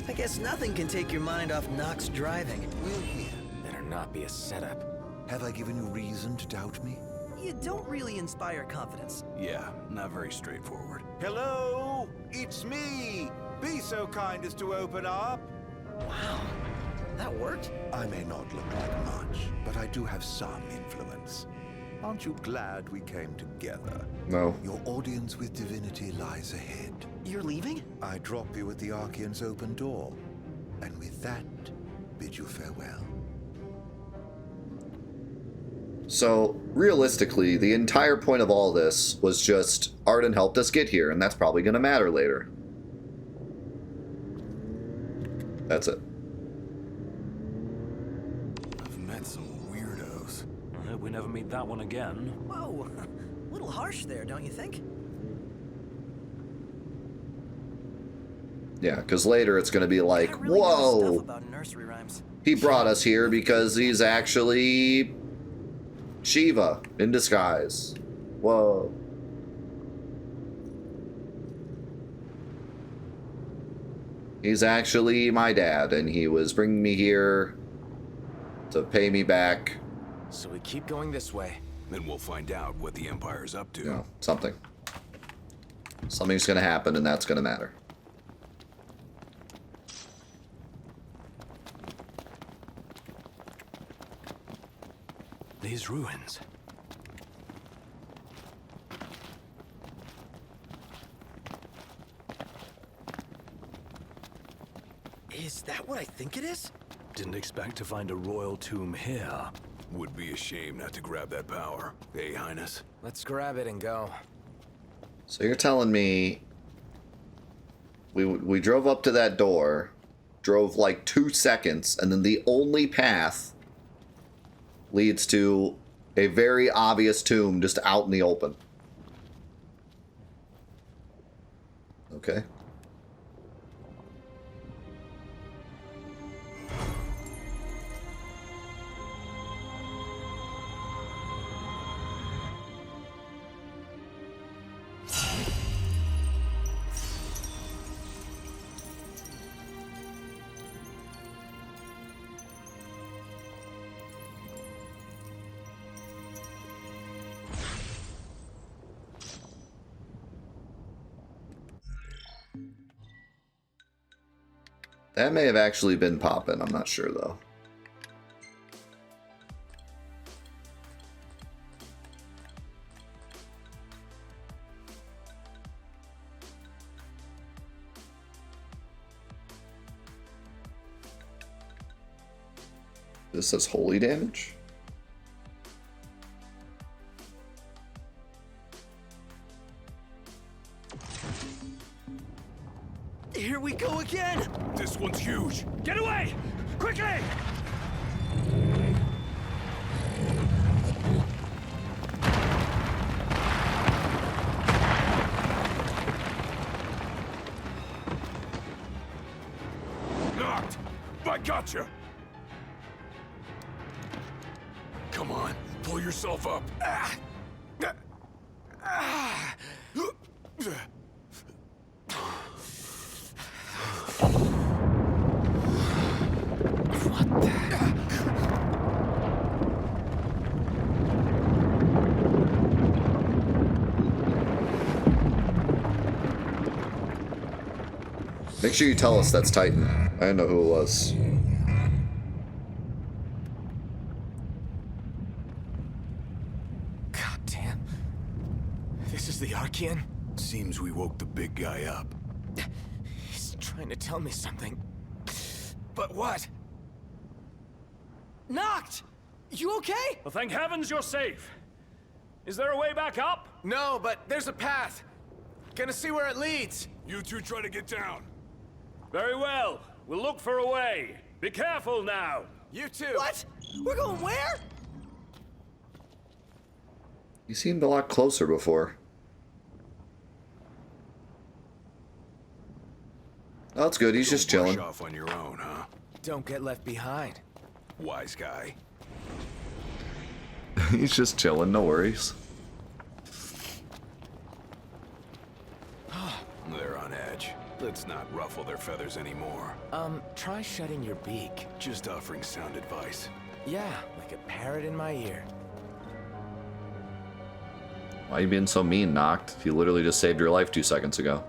I guess nothing can take your mind off Nox driving.
We're here.
Better not be a setup.
Have I given you reason to doubt me?
You don't really inspire confidence.
Yeah, not very straightforward.
Hello, it's me. Be so kind as to open up.
Wow, that worked?
I may not look like much, but I do have some influence. Aren't you glad we came together?
No.
Your audience with divinity lies ahead.
You're leaving?
I drop you at the Archean's open door, and with that, bid you farewell.
So, realistically, the entire point of all this was just Arden helped us get here, and that's probably going to matter later. That's it.
I've met some weirdos.
I hope we never meet that one again.
Whoa, a little harsh there, don't you think?
Yeah, because later it's going to be like,
I really know stuff
whoa,
about nursery rhymes.
he brought us here because he's actually Shiva in disguise. Whoa. He's actually my dad, and he was bringing me here to pay me back.
So we keep going this way.
Then we'll find out what the Empire's up to.
You know, something. Something's going to happen, and that's going to matter.
These ruins.
Is that what I think it is?
Didn't expect to find a royal tomb here.
Would be a shame not to grab that power. Hey, Highness.
Let's grab it and go.
So you're telling me we drove up to that door, drove like 2 seconds, and then the only path leads to a very obvious tomb just out in the open. Okay. That may have actually been poppin', I'm not sure though. This says holy damage?
Here we go again!
This one's huge.
Get away! Quickly!
Knocked! I gotcha! Come on, pull yourself up.
Make sure you tell us that's Titan. I don't know who it was.
God damn. This is the Archean?
Seems we woke the big guy up.
He's trying to tell me something. But what? Knocked! You okay?
Well, thank heavens you're safe. Is there a way back up?
No, but there's a path. Gonna see where it leads.
You two try to get down.
Very well. We'll look for a way. Be careful now.
You too.
What? We're going where?
He seemed a lot closer before. Oh, that's good. He's just
Don't
chilling.
brush off on your own, huh?
Don't get left behind.
Wise guy.
He's just chilling. No worries.
They're on edge. Let's not ruffle their feathers anymore.
Try shutting your beak.
Just offering sound advice.
Yeah, like a parrot in my ear.
Why are you being so mean, Knocked? You literally just saved your life 2 seconds ago.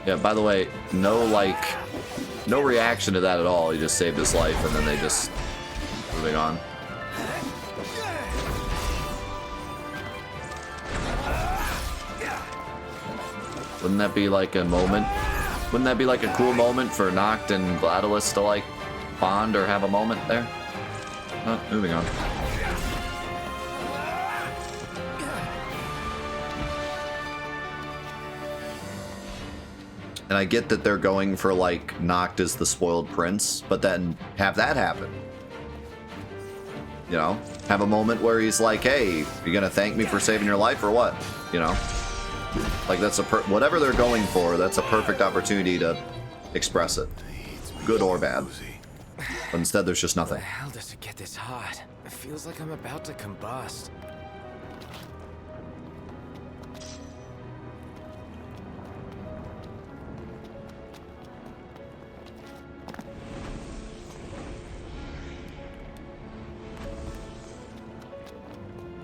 Yeah, by the way, no reaction to that at all. He just saved his life and then they just moving on. Wouldn't that be like a moment? Wouldn't that be like a cool moment for Noct and GLaDOLIS to like bond or have a moment there? Oh, moving on. And I get that they're going for like Noct as the spoiled prince, but then have that happen. You know, have a moment where he's like, "Hey, you gonna thank me for saving your life or what?" You know, like that's whatever they're going for. That's a perfect opportunity to express it, good or bad. But instead, there's just nothing.
How the hell does it get this hot? It feels like I'm about to combust.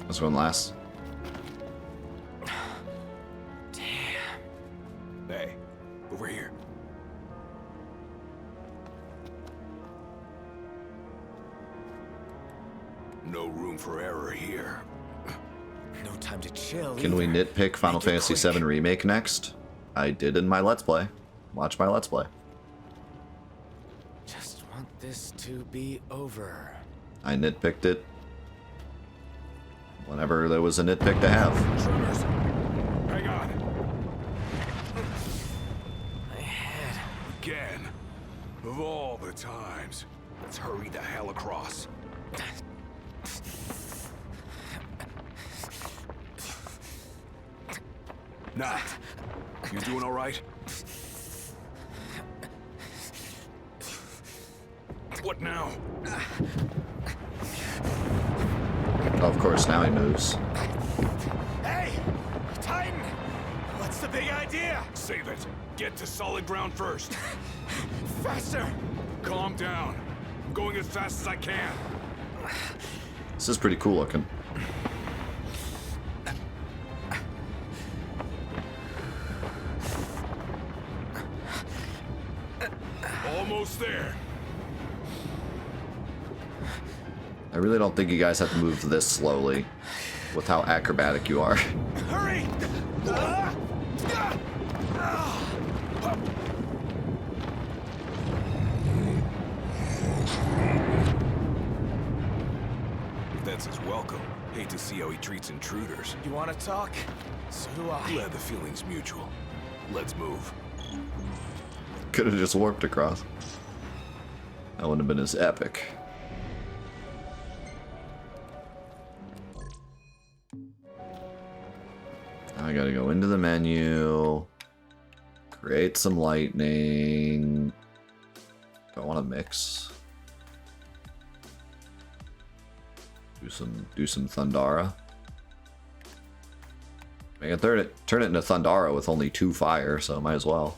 This one last.
Damn.
Hey, over here. No room for error here.
No time to chill.
Can we nitpick Final Fantasy VII Remake next? I did in my Let's Play. Watch my Let's Play.
Just want this to be over.
I nitpicked it whenever there was a nitpick to have.
Tremors. Hang on.
My head.
Again. Of all the times. Let's hurry the hell across. Nah. You doing all right? What now?
Oh, of course, now he moves.
Hey! Titan! What's the big idea?
Save it. Get to solid ground first.
Faster!
Calm down. I'm going as fast as I can.
This is pretty cool looking.
Almost there.
I really don't think you guys have to move this slowly with how acrobatic you are.
Hurry! That's his welcome. Hate to see how he treats intruders.
You want to talk? So do I.
Glad the feeling's mutual. Let's move.
Could have just warped across. That wouldn't have been as epic. I gotta go into the menu, create some lightning. Do I want to mix? Do some Thundara. I can turn it into Thundara with only 2 fire, so might as well.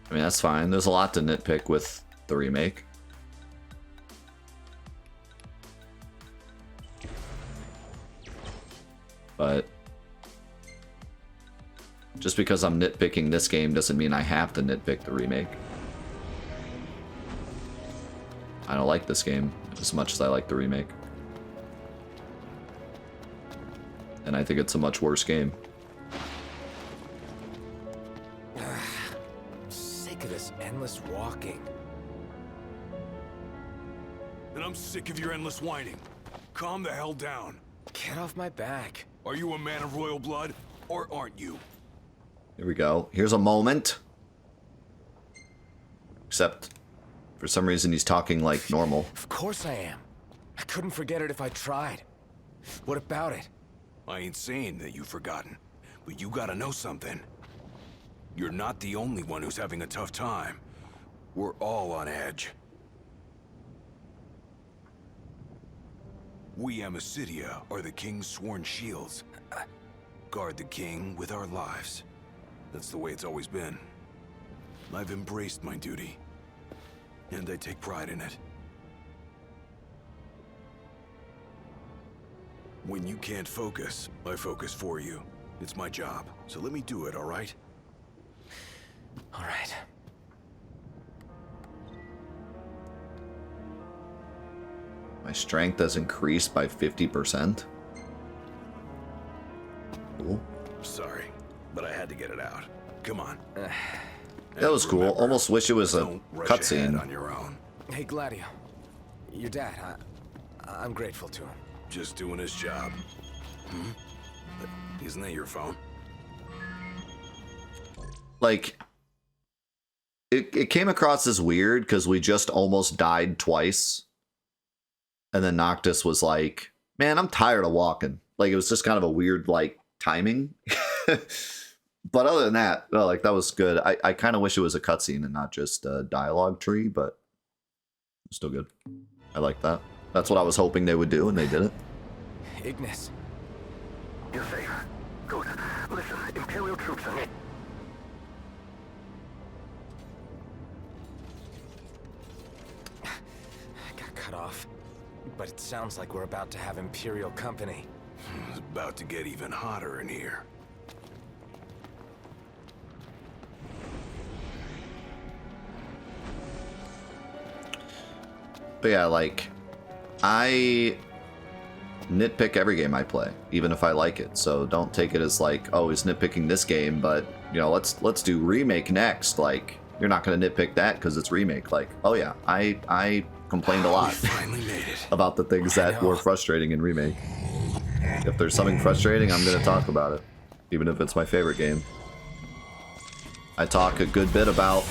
I mean, that's fine. There's a lot to nitpick with the remake. But just because I'm nitpicking this game doesn't mean I have to nitpick the remake. I don't like this game as much as I like the remake. And I think it's a much worse game.
Sick of this endless walking.
And I'm sick of your endless whining. Calm the hell down.
Get off my back.
Are you a man of royal blood, or aren't you?
Here we go. Here's a moment. Except, for some reason, he's talking like normal.
Of course I am. I couldn't forget it if I tried. What about it?
I ain't saying that you've forgotten, but you gotta know something. You're not the only one who's having a tough time. We're all on edge. We Amicitia are the king's sworn shields. Guard the king with our lives. That's the way it's always been. I've embraced my duty, and I take pride in it. When you can't focus, I focus for you. It's my job, so let me do it, all right?
All right.
My strength has increased by 50%. Cool.
Sorry, but I had to get it out. Come on.
That was cool.
Remember,
Almost wish it was a
don't rush ahead
cutscene.
on your own.
Hey, Gladio. Your dad, I'm grateful to him.
Just doing his job. Isn't that your phone?
Like, it came across as weird because we just almost died twice. And then Noctis was like, man, I'm tired of walking. Like, it was just kind of a weird, like, timing. But other than that, well, like, that was good. I kind of wish it was a cutscene and not just a dialogue tree, but still good. I like that. That's what I was hoping they would do, and they did it.
Ignis.
You're safe. Good. Listen, Imperial troops are...
Got cut off. But it sounds like we're about to have Imperial company.
It's about to get even hotter in here.
But yeah, like, I nitpick every game I play, even if I like it. So don't take it as like, oh, he's nitpicking this game, but you know, let's do remake next. Like, you're not gonna nitpick that because it's remake. Like, oh yeah, I complained a lot
Finally made it.
about the things that were frustrating in remake. If there's something frustrating, I'm gonna talk about it, even if it's my favorite game. I talk a good bit about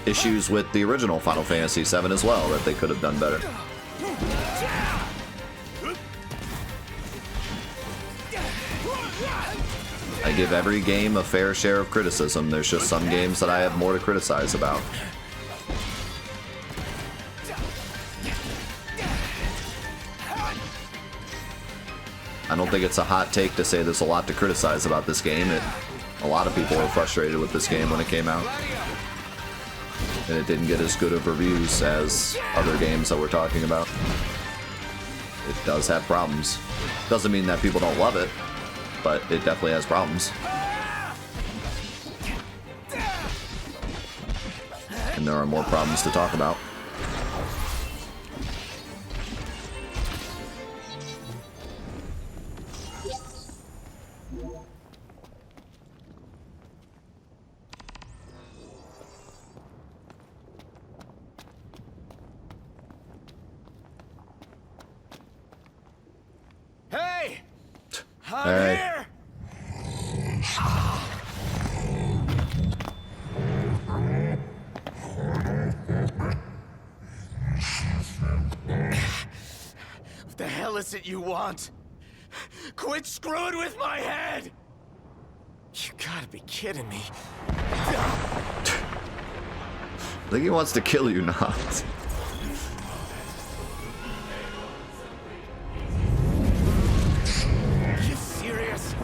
issues with the original Final Fantasy VII as well that they could have done better. I give every game a fair share of criticism. There's just some games that I have more to criticize about. I don't think it's a hot take to say there's a lot to criticize about this game. A lot of people were frustrated with this game when it came out. And it didn't get as good of reviews as other games that we're talking about. It does have problems. Doesn't mean that people don't love it, but it definitely has problems. And there are more problems to talk about.
Hey! I'm
Hey.
here! What the hell is it you want? Quit screwing with my head! You gotta be kidding me.
I think he wants to kill you, not.
You serious?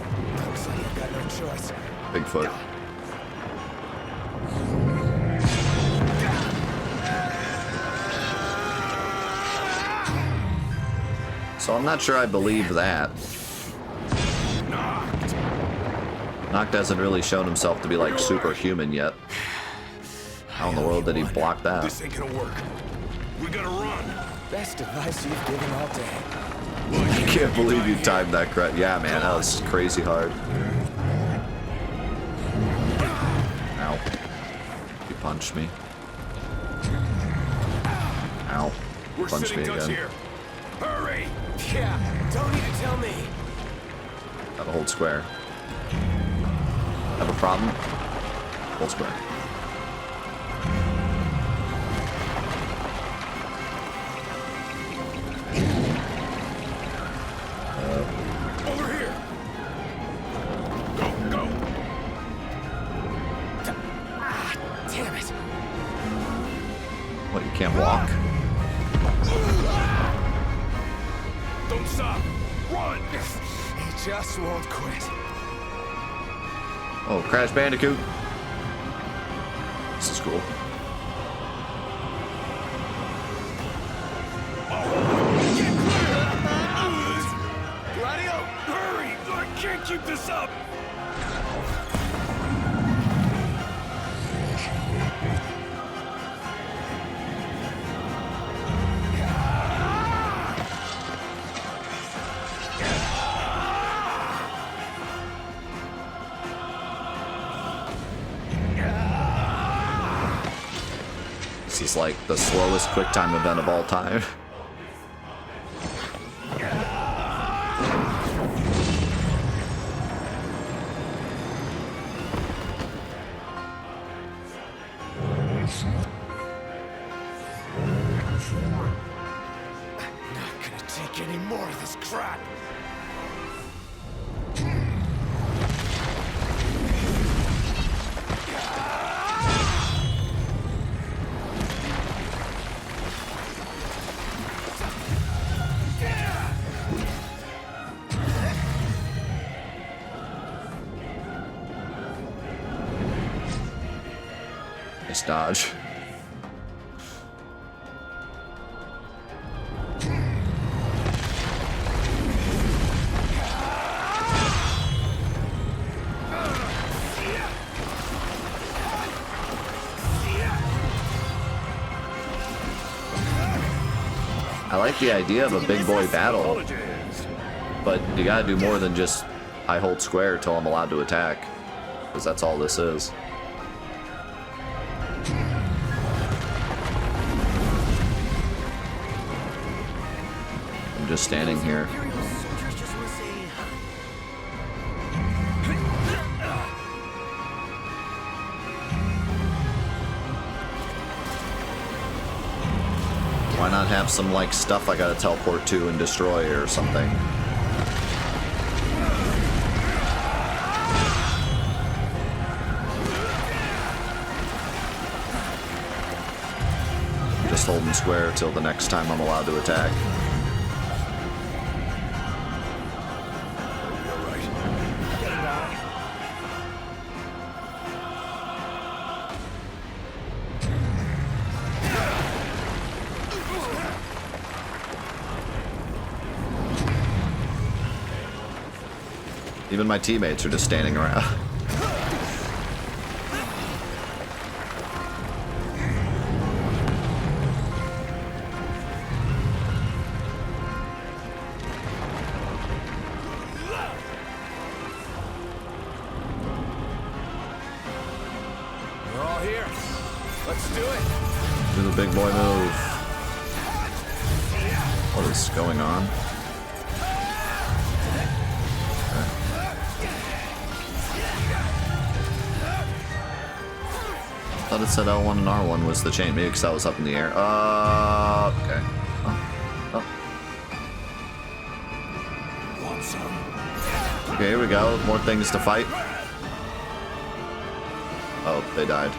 Looks like I've got no choice.
Bigfoot. So I'm not sure I believe that. Noct hasn't really shown himself to be like superhuman yet. How in the world did he block that?
This ain't gonna work. We gotta run.
Best advice you've given all day.
I can't believe you timed that correct. Yeah, man, that was crazy hard. Ow. You punched me. Ow.
We're
Punched me
sitting ducks
again.
here. Hurry!
Yeah, don't need to tell me.
Gotta hold square. Have a problem? Hold square.
Over here! Go, go!
Damn it.
What, you can't walk?
Don't stop! Run!
He just won't quit.
Oh, Crash Bandicoot. This is cool.
Gladio, hurry! I can't keep this up!
This is like the slowest QuickTime event of all time.
Not gonna take any more of this crap.
Nice dodge. I like the idea of a big boy battle, but you gotta do more than just I hold square till I'm allowed to attack, because that's all this is. I'm just standing here.
Imperial soldiers just want to say...
have some, like, stuff I gotta teleport to and destroy or something. Just holding square till the next time I'm allowed to attack. Even my teammates are just standing around.
We're all here. Let's do it.
Do the big boy move. What is going on? I thought it said L1 and R1 was the chain. Maybe because I was up in the air. Okay. Oh.
Want some?
Okay, here we go. More things to fight. Oh, they died.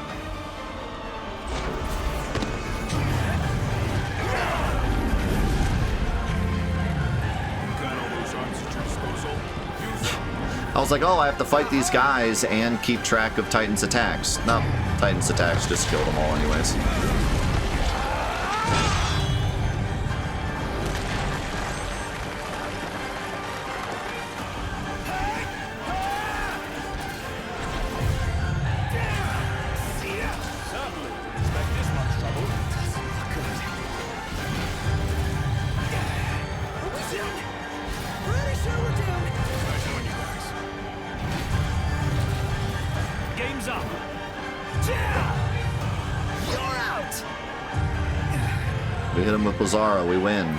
Got all those arms at your disposal? Use them.
I was like, oh, I have to fight these guys and keep track of Titan's attacks. No, Titan's attacks just killed them all anyways.
Game's up.
You're out.
We hit him with Bizarro, we win.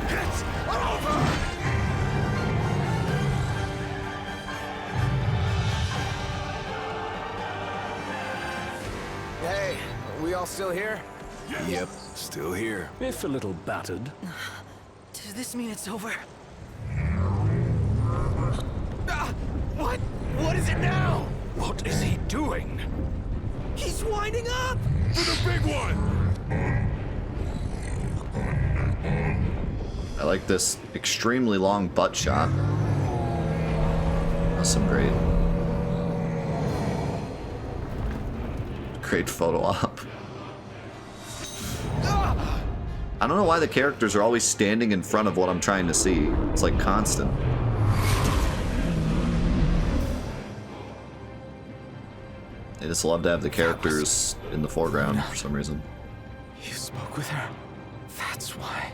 It's over. Hey, are we all still here?
Yep, still here.
If a little battered.
Does this mean it's over?
Ah, what? What is it now?
What is he doing?
He's winding up!
For the big one!
I like this extremely long butt shot. That's some great photo op. I don't know why the characters are always standing in front of what I'm trying to see. It's like constant. They just love to have the characters in the foreground for some reason.
You spoke with her? That's why.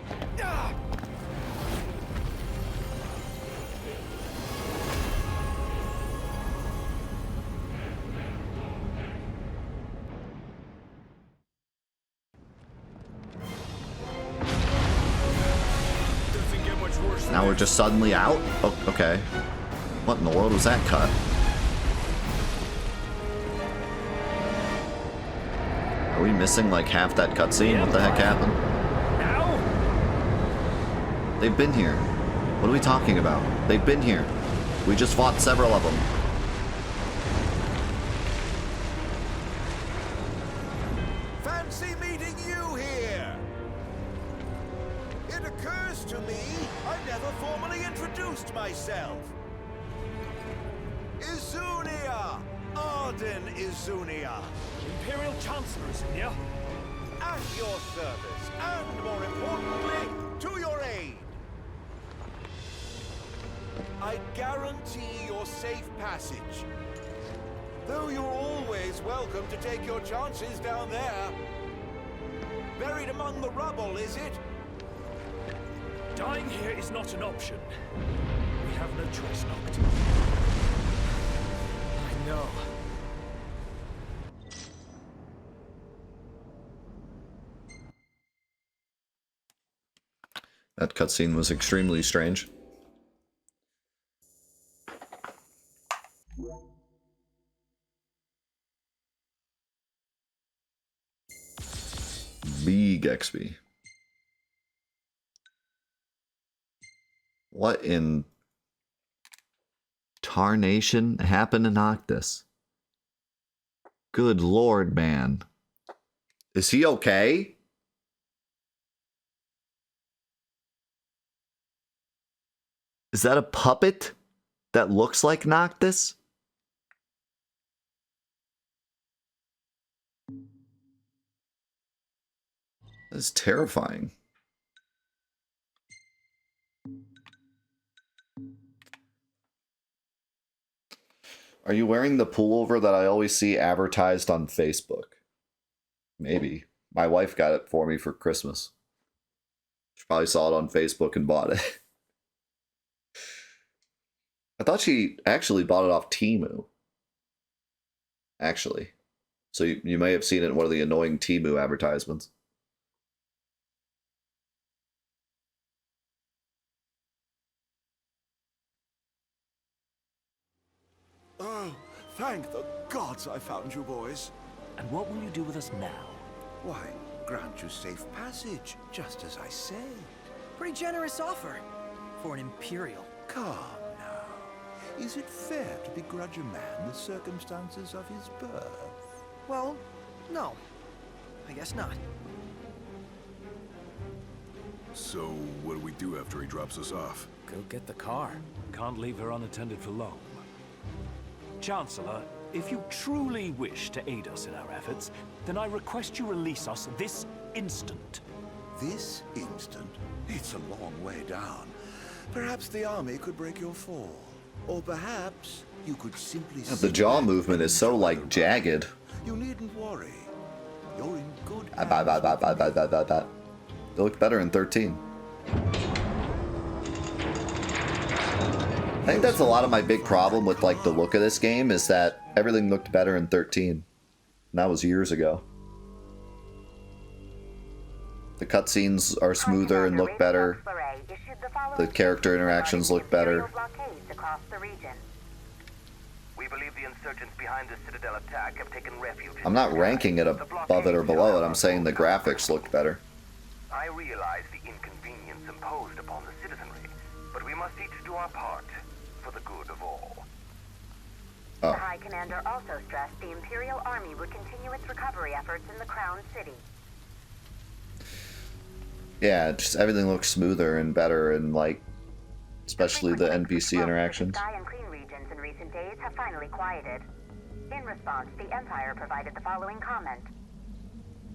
Doesn't get much worse than
Now we're just suddenly out? Oh, okay. What in the world was that cut? Are we missing like half that cutscene? What the heck happened?
Now?
They've been here. What are we talking about? They've been here. We just fought several of them.
Fancy meeting you here! It occurs to me I never formally introduced myself. Izunia! Arden Izunia!
Imperial Chancellor is in here.
At your service, and more importantly, to your aid. I guarantee your safe passage. Though you're always welcome to take your chances down there. Buried among the rubble, is it?
Dying here is not an option. We have no choice, Noct.
I know.
That cutscene was extremely strange. Big League XP. What in tarnation happened to Noctis? Good lord, man. Is he okay? Is that a puppet that looks like Noctis? That's terrifying. Are you wearing the pullover that I always see advertised on Facebook? Maybe. My wife got it for me for Christmas. She probably saw it on Facebook and bought it. I thought she actually bought it off Temu. Actually. So you may have seen it in one of the annoying Temu advertisements.
Oh, thank the gods I found you boys.
And what will you do with us now?
Why, grant you safe passage, just as I said.
Pretty generous offer for an Imperial.
Calm now. Is it fair to begrudge a man the circumstances of his birth?
Well, no. I guess not.
So, what do we do after he drops us off?
Go get the car.
Can't leave her unattended for long. Chancellor, if you truly wish to aid us in our efforts, then I request you release us this instant.
This instant? It's a long way down. Perhaps the army could break your fall. Or perhaps you could simply...
The jaw movement is so, like, jagged.
You needn't worry. You're in good
It looked better in 13. I think that's a lot of my big problem with, like, the look of this game, is that everything looked better in 13. And that was years ago. The cutscenes are smoother and look better. The character interactions look better.
We believe the insurgents behind the Citadel attack have taken refuge.
I'm not ranking it above it or below it, I'm saying the graphics looked better.
I realize the inconvenience imposed upon the citizenry, but we must each do our part for the good of all.
Oh.
The High Commander also stressed the Imperial Army would continue its recovery efforts in the Crown City.
Yeah, just everything looks smoother and better, and like, especially the NPC interactions.
The Sky and Clean regions in recent days have finally quieted. In response, the Empire provided the following comment.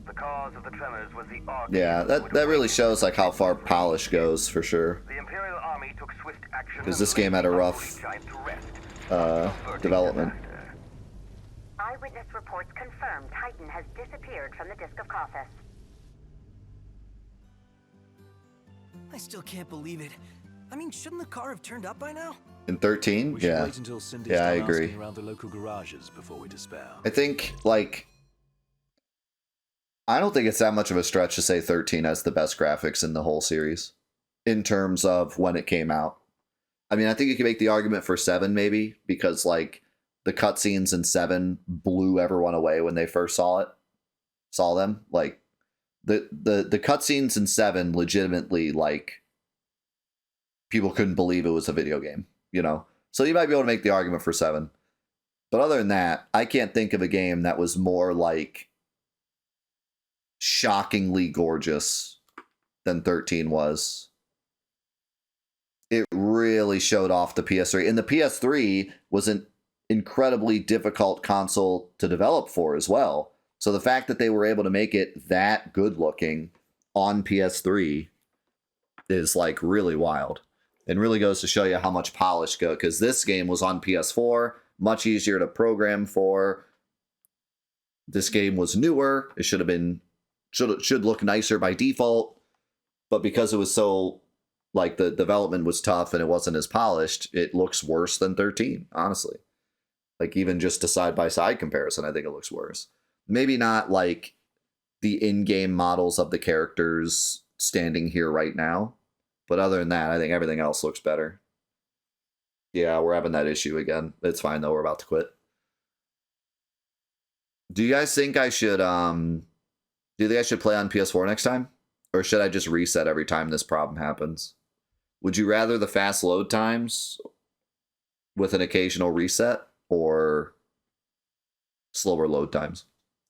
The cause of the tremors was the arc.
Yeah, that really shows like how far polish goes for sure.
The Imperial Army took swift action.
Because this game had a rough development.
Eyewitness reports confirm Titan has disappeared from the Disc of Cauthess.
I still can't believe it. I mean, shouldn't the car have turned up by now?
In 13?
We should
Yeah.
wait until Cindy's
Yeah, I
done
agree.
asking around the local garages before we despair.
I think, like, I don't think it's that much of a stretch to say 13 has the best graphics in the whole series in terms of when it came out. I mean, I think you can make the argument for 7 maybe, because, like, the cutscenes in 7 blew everyone away when they first saw them. Like, the cutscenes in 7 legitimately, like, people couldn't believe it was a video game, you know? So you might be able to make the argument for 7. But other than that, I can't think of a game that was more, like, shockingly gorgeous than 13 was. It really showed off the PS3. And the PS3 was an incredibly difficult console to develop for as well. So the fact that they were able to make it that good looking on PS3 is like really wild. And really goes to show you how much polish go, because this game was on PS4, much easier to program for. This game was newer. It should look nicer by default, but because it was so, like, the development was tough and it wasn't as polished, it looks worse than 13, honestly. Like, even just a side-by-side comparison, I think it looks worse. Maybe not, like, the in-game models of the characters standing here right now, but other than that, I think everything else looks better. Yeah, we're having that issue again. It's fine, though. We're about to quit. Do you guys think I should, Do you think I should play on PS4 next time? Or should I just reset every time this problem happens? Would you rather the fast load times with an occasional reset or slower load times?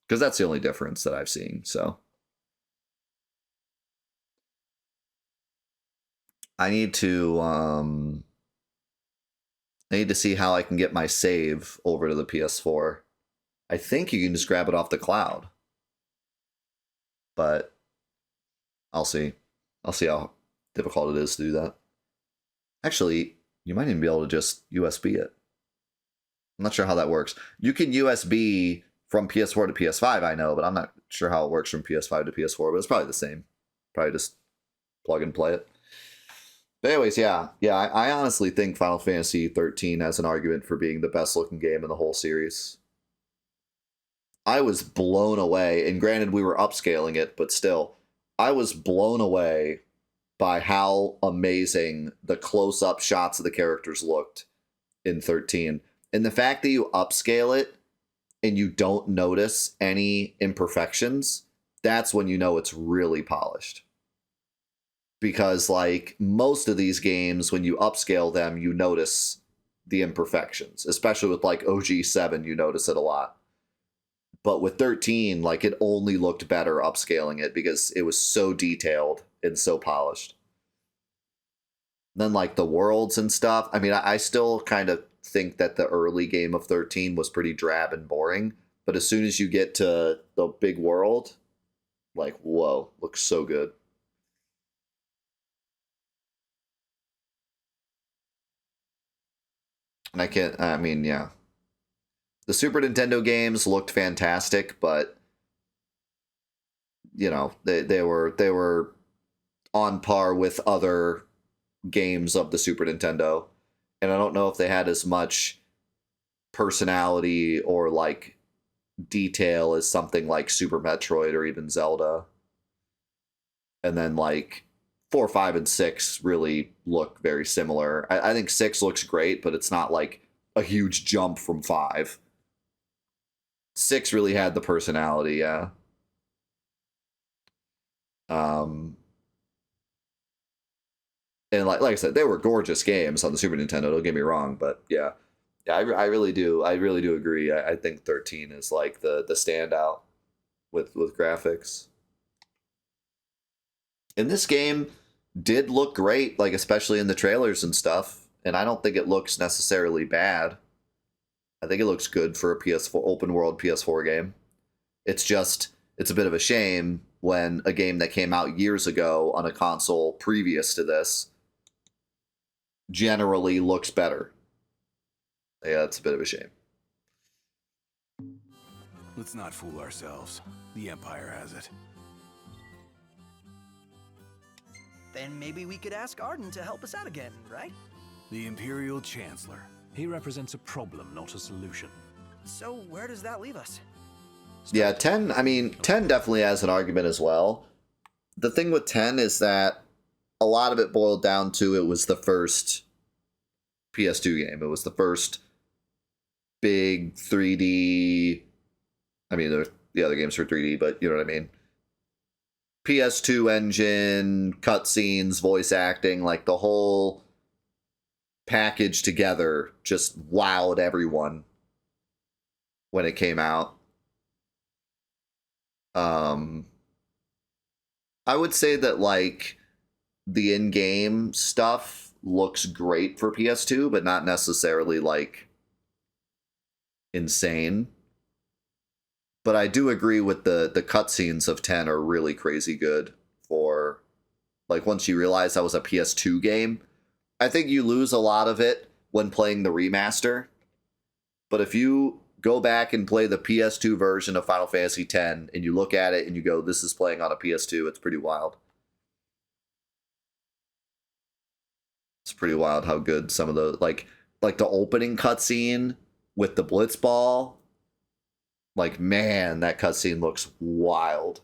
Because that's the only difference that I've seen, so. I need to see how I can get my save over to the PS4. I think you can just grab it off the cloud. But I'll see. I'll see how difficult it is to do that. Actually, you might even be able to just USB it. I'm not sure how that works. You can USB from PS4 to PS5, I know, but I'm not sure how it works from PS5 to PS4, but it's probably the same. Probably just plug and play it. But anyways, yeah, I honestly think Final Fantasy 13 has an argument for being the best looking game in the whole series. I was blown away, and granted we were upscaling it, but still, I was blown away by how amazing the close-up shots of the characters looked in 13. And the fact that you upscale it and you don't notice any imperfections, that's when you know it's really polished. Because, like, most of these games, when you upscale them, you notice the imperfections. Especially with, like, OG7, you notice it a lot. But with 13, like, it only looked better upscaling it because it was so detailed and so polished. Then, like, the worlds and stuff. I mean, I still kind of think that the early game of 13 was pretty drab and boring. But as soon as you get to the big world, like, whoa, looks so good. And I mean, yeah. The Super Nintendo games looked fantastic, but you know, they were on par with other games of the Super Nintendo. And I don't know if they had as much personality or like detail as something like Super Metroid or even Zelda. And then like 4, 5, and 6 really look very similar. I think 6 looks great, but it's not like a huge jump from 5. 6 really had the personality, yeah. And like I said, they were gorgeous games on the Super Nintendo. Don't get me wrong, but yeah, I really do agree. I think 13 is like the standout with graphics. And this game did look great, like especially in the trailers and stuff. And I don't think it looks necessarily bad. I think it looks good for a PS4 open world PS4 game. It's a bit of a shame when a game that came out years ago on a console previous to this generally looks better. Yeah, it's a bit of a shame.
Let's not fool ourselves. The Empire has it.
Then maybe we could ask Arden to help us out again, right?
The Imperial Chancellor.
He represents a problem, not a solution.
So where does that leave us?
Yeah, 10 definitely has an argument as well. The thing with 10 is that a lot of it boiled down to it was the first PS2 game. It was the first big 3D. I mean, the other games were 3D, but you know what I mean. PS2 engine, cutscenes, voice acting, like the whole package together just wowed everyone when it came out. I would say that like the in-game stuff looks great for PS2, but not necessarily like insane. But I do agree with the cutscenes of 10 are really crazy good for like once you realize that was a PS2 game. I think you lose a lot of it when playing the remaster. But if you go back and play the PS2 version of Final Fantasy X and you look at it and you go, this is playing on a PS2, it's pretty wild. It's pretty wild how good some of the like the opening cutscene with the Blitzball. Like, man, that cutscene looks wild.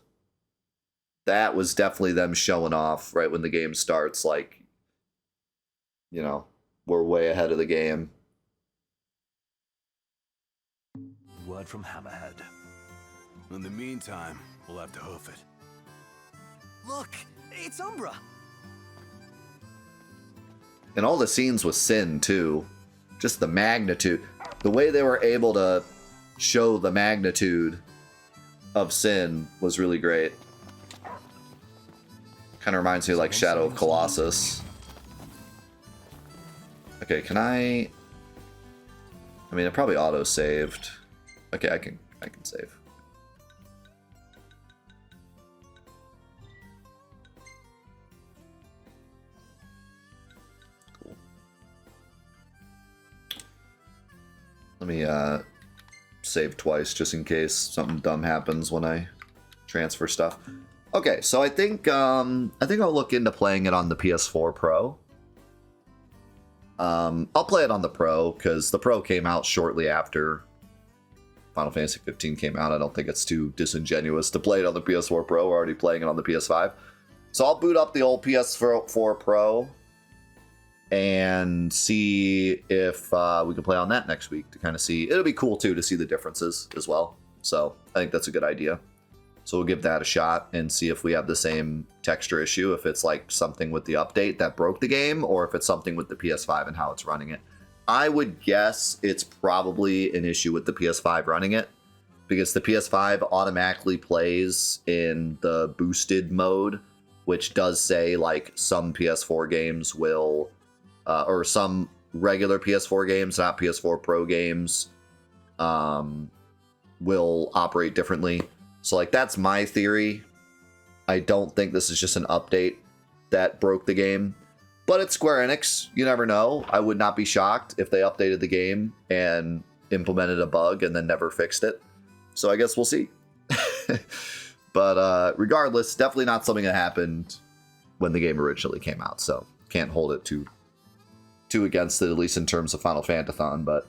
That was definitely them showing off right when the game starts. Like, you know, we're way ahead of the game.
Word from Hammerhead.
In the meantime, we'll have to hoof it.
Look, it's Umbra.
And all the scenes with Sin, too. Just the magnitude. The way they were able to show the magnitude of Sin was really great. Kind of reminds me of like Shadow of Colossus. Okay, can I mean, it probably auto-saved. Okay, I can save. Cool. Let me save twice just in case something dumb happens when I transfer stuff. Okay, so I think I'll look into playing it on the PS4 Pro. I'll play it on the Pro because the Pro came out shortly after Final Fantasy 15 came out. I don't think it's too disingenuous to play it on the PS4 Pro. We're already playing it on the PS5. So I'll boot up the old PS4 Pro and see if we can play on that next week to kind of see. It'll be cool too to see the differences as well. So I think that's a good idea. So we'll give that a shot and see if we have the same texture issue, if it's like something with the update that broke the game, or if it's something with the PS5 and how it's running it. I would guess it's probably an issue with the PS5 running it, because the PS5 automatically plays in the boosted mode, which does say like some PS4 games will, or some regular PS4 games, not PS4 Pro games, will operate differently. So like that's my theory. I don't think this is just an update that broke the game. But it's Square Enix. You never know. I would not be shocked if they updated the game and implemented a bug and then never fixed it. So I guess we'll see. But regardless, definitely not something that happened when the game originally came out. So can't hold it too against it, at least in terms of Final Fantathon. But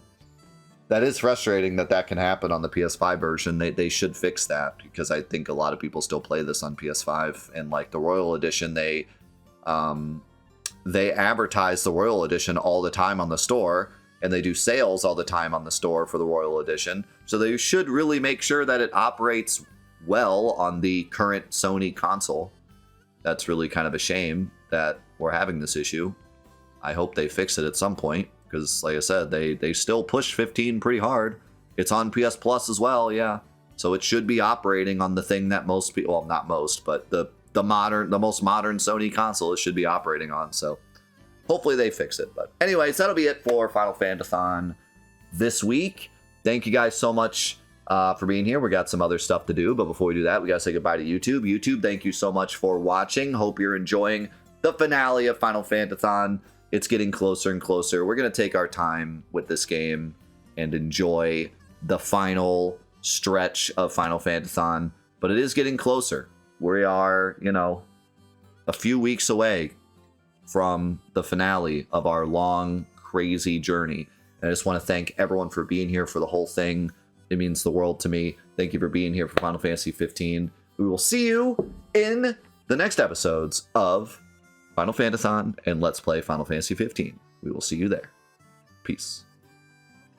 that is frustrating that can happen on the PS5 version. They should fix that, because I think a lot of people still play this on PS5. And like the Royal Edition, they advertise the Royal Edition all the time on the store, and they do sales all the time on the store for the Royal Edition. So they should really make sure that it operates well on the current Sony console. That's really kind of a shame that we're having this issue. I hope they fix it at some point, because like I said, they still push 15 pretty hard. It's on PS Plus as well, yeah. So it should be operating on the thing that most people, well, not most, but the most modern Sony console it should be operating on. So hopefully they fix it. But anyways, that'll be it for Final Fantathon this week. Thank you guys so much for being here. We got some other stuff to do, but before we do that, we gotta say goodbye to YouTube. YouTube, thank you so much for watching. Hope you're enjoying the finale of Final Fantathon. It's getting closer and closer. We're gonna take our time with this game and enjoy the final stretch of Final Fantathon, but it is getting closer. We are, a few weeks away from the finale of our long, crazy journey. And I just want to thank everyone for being here for the whole thing. It means the world to me. Thank you for being here for Final Fantasy 15. We will see you in the next episodes of Final Fantathon and Let's Play Final Fantasy 15. We will see you there. Peace.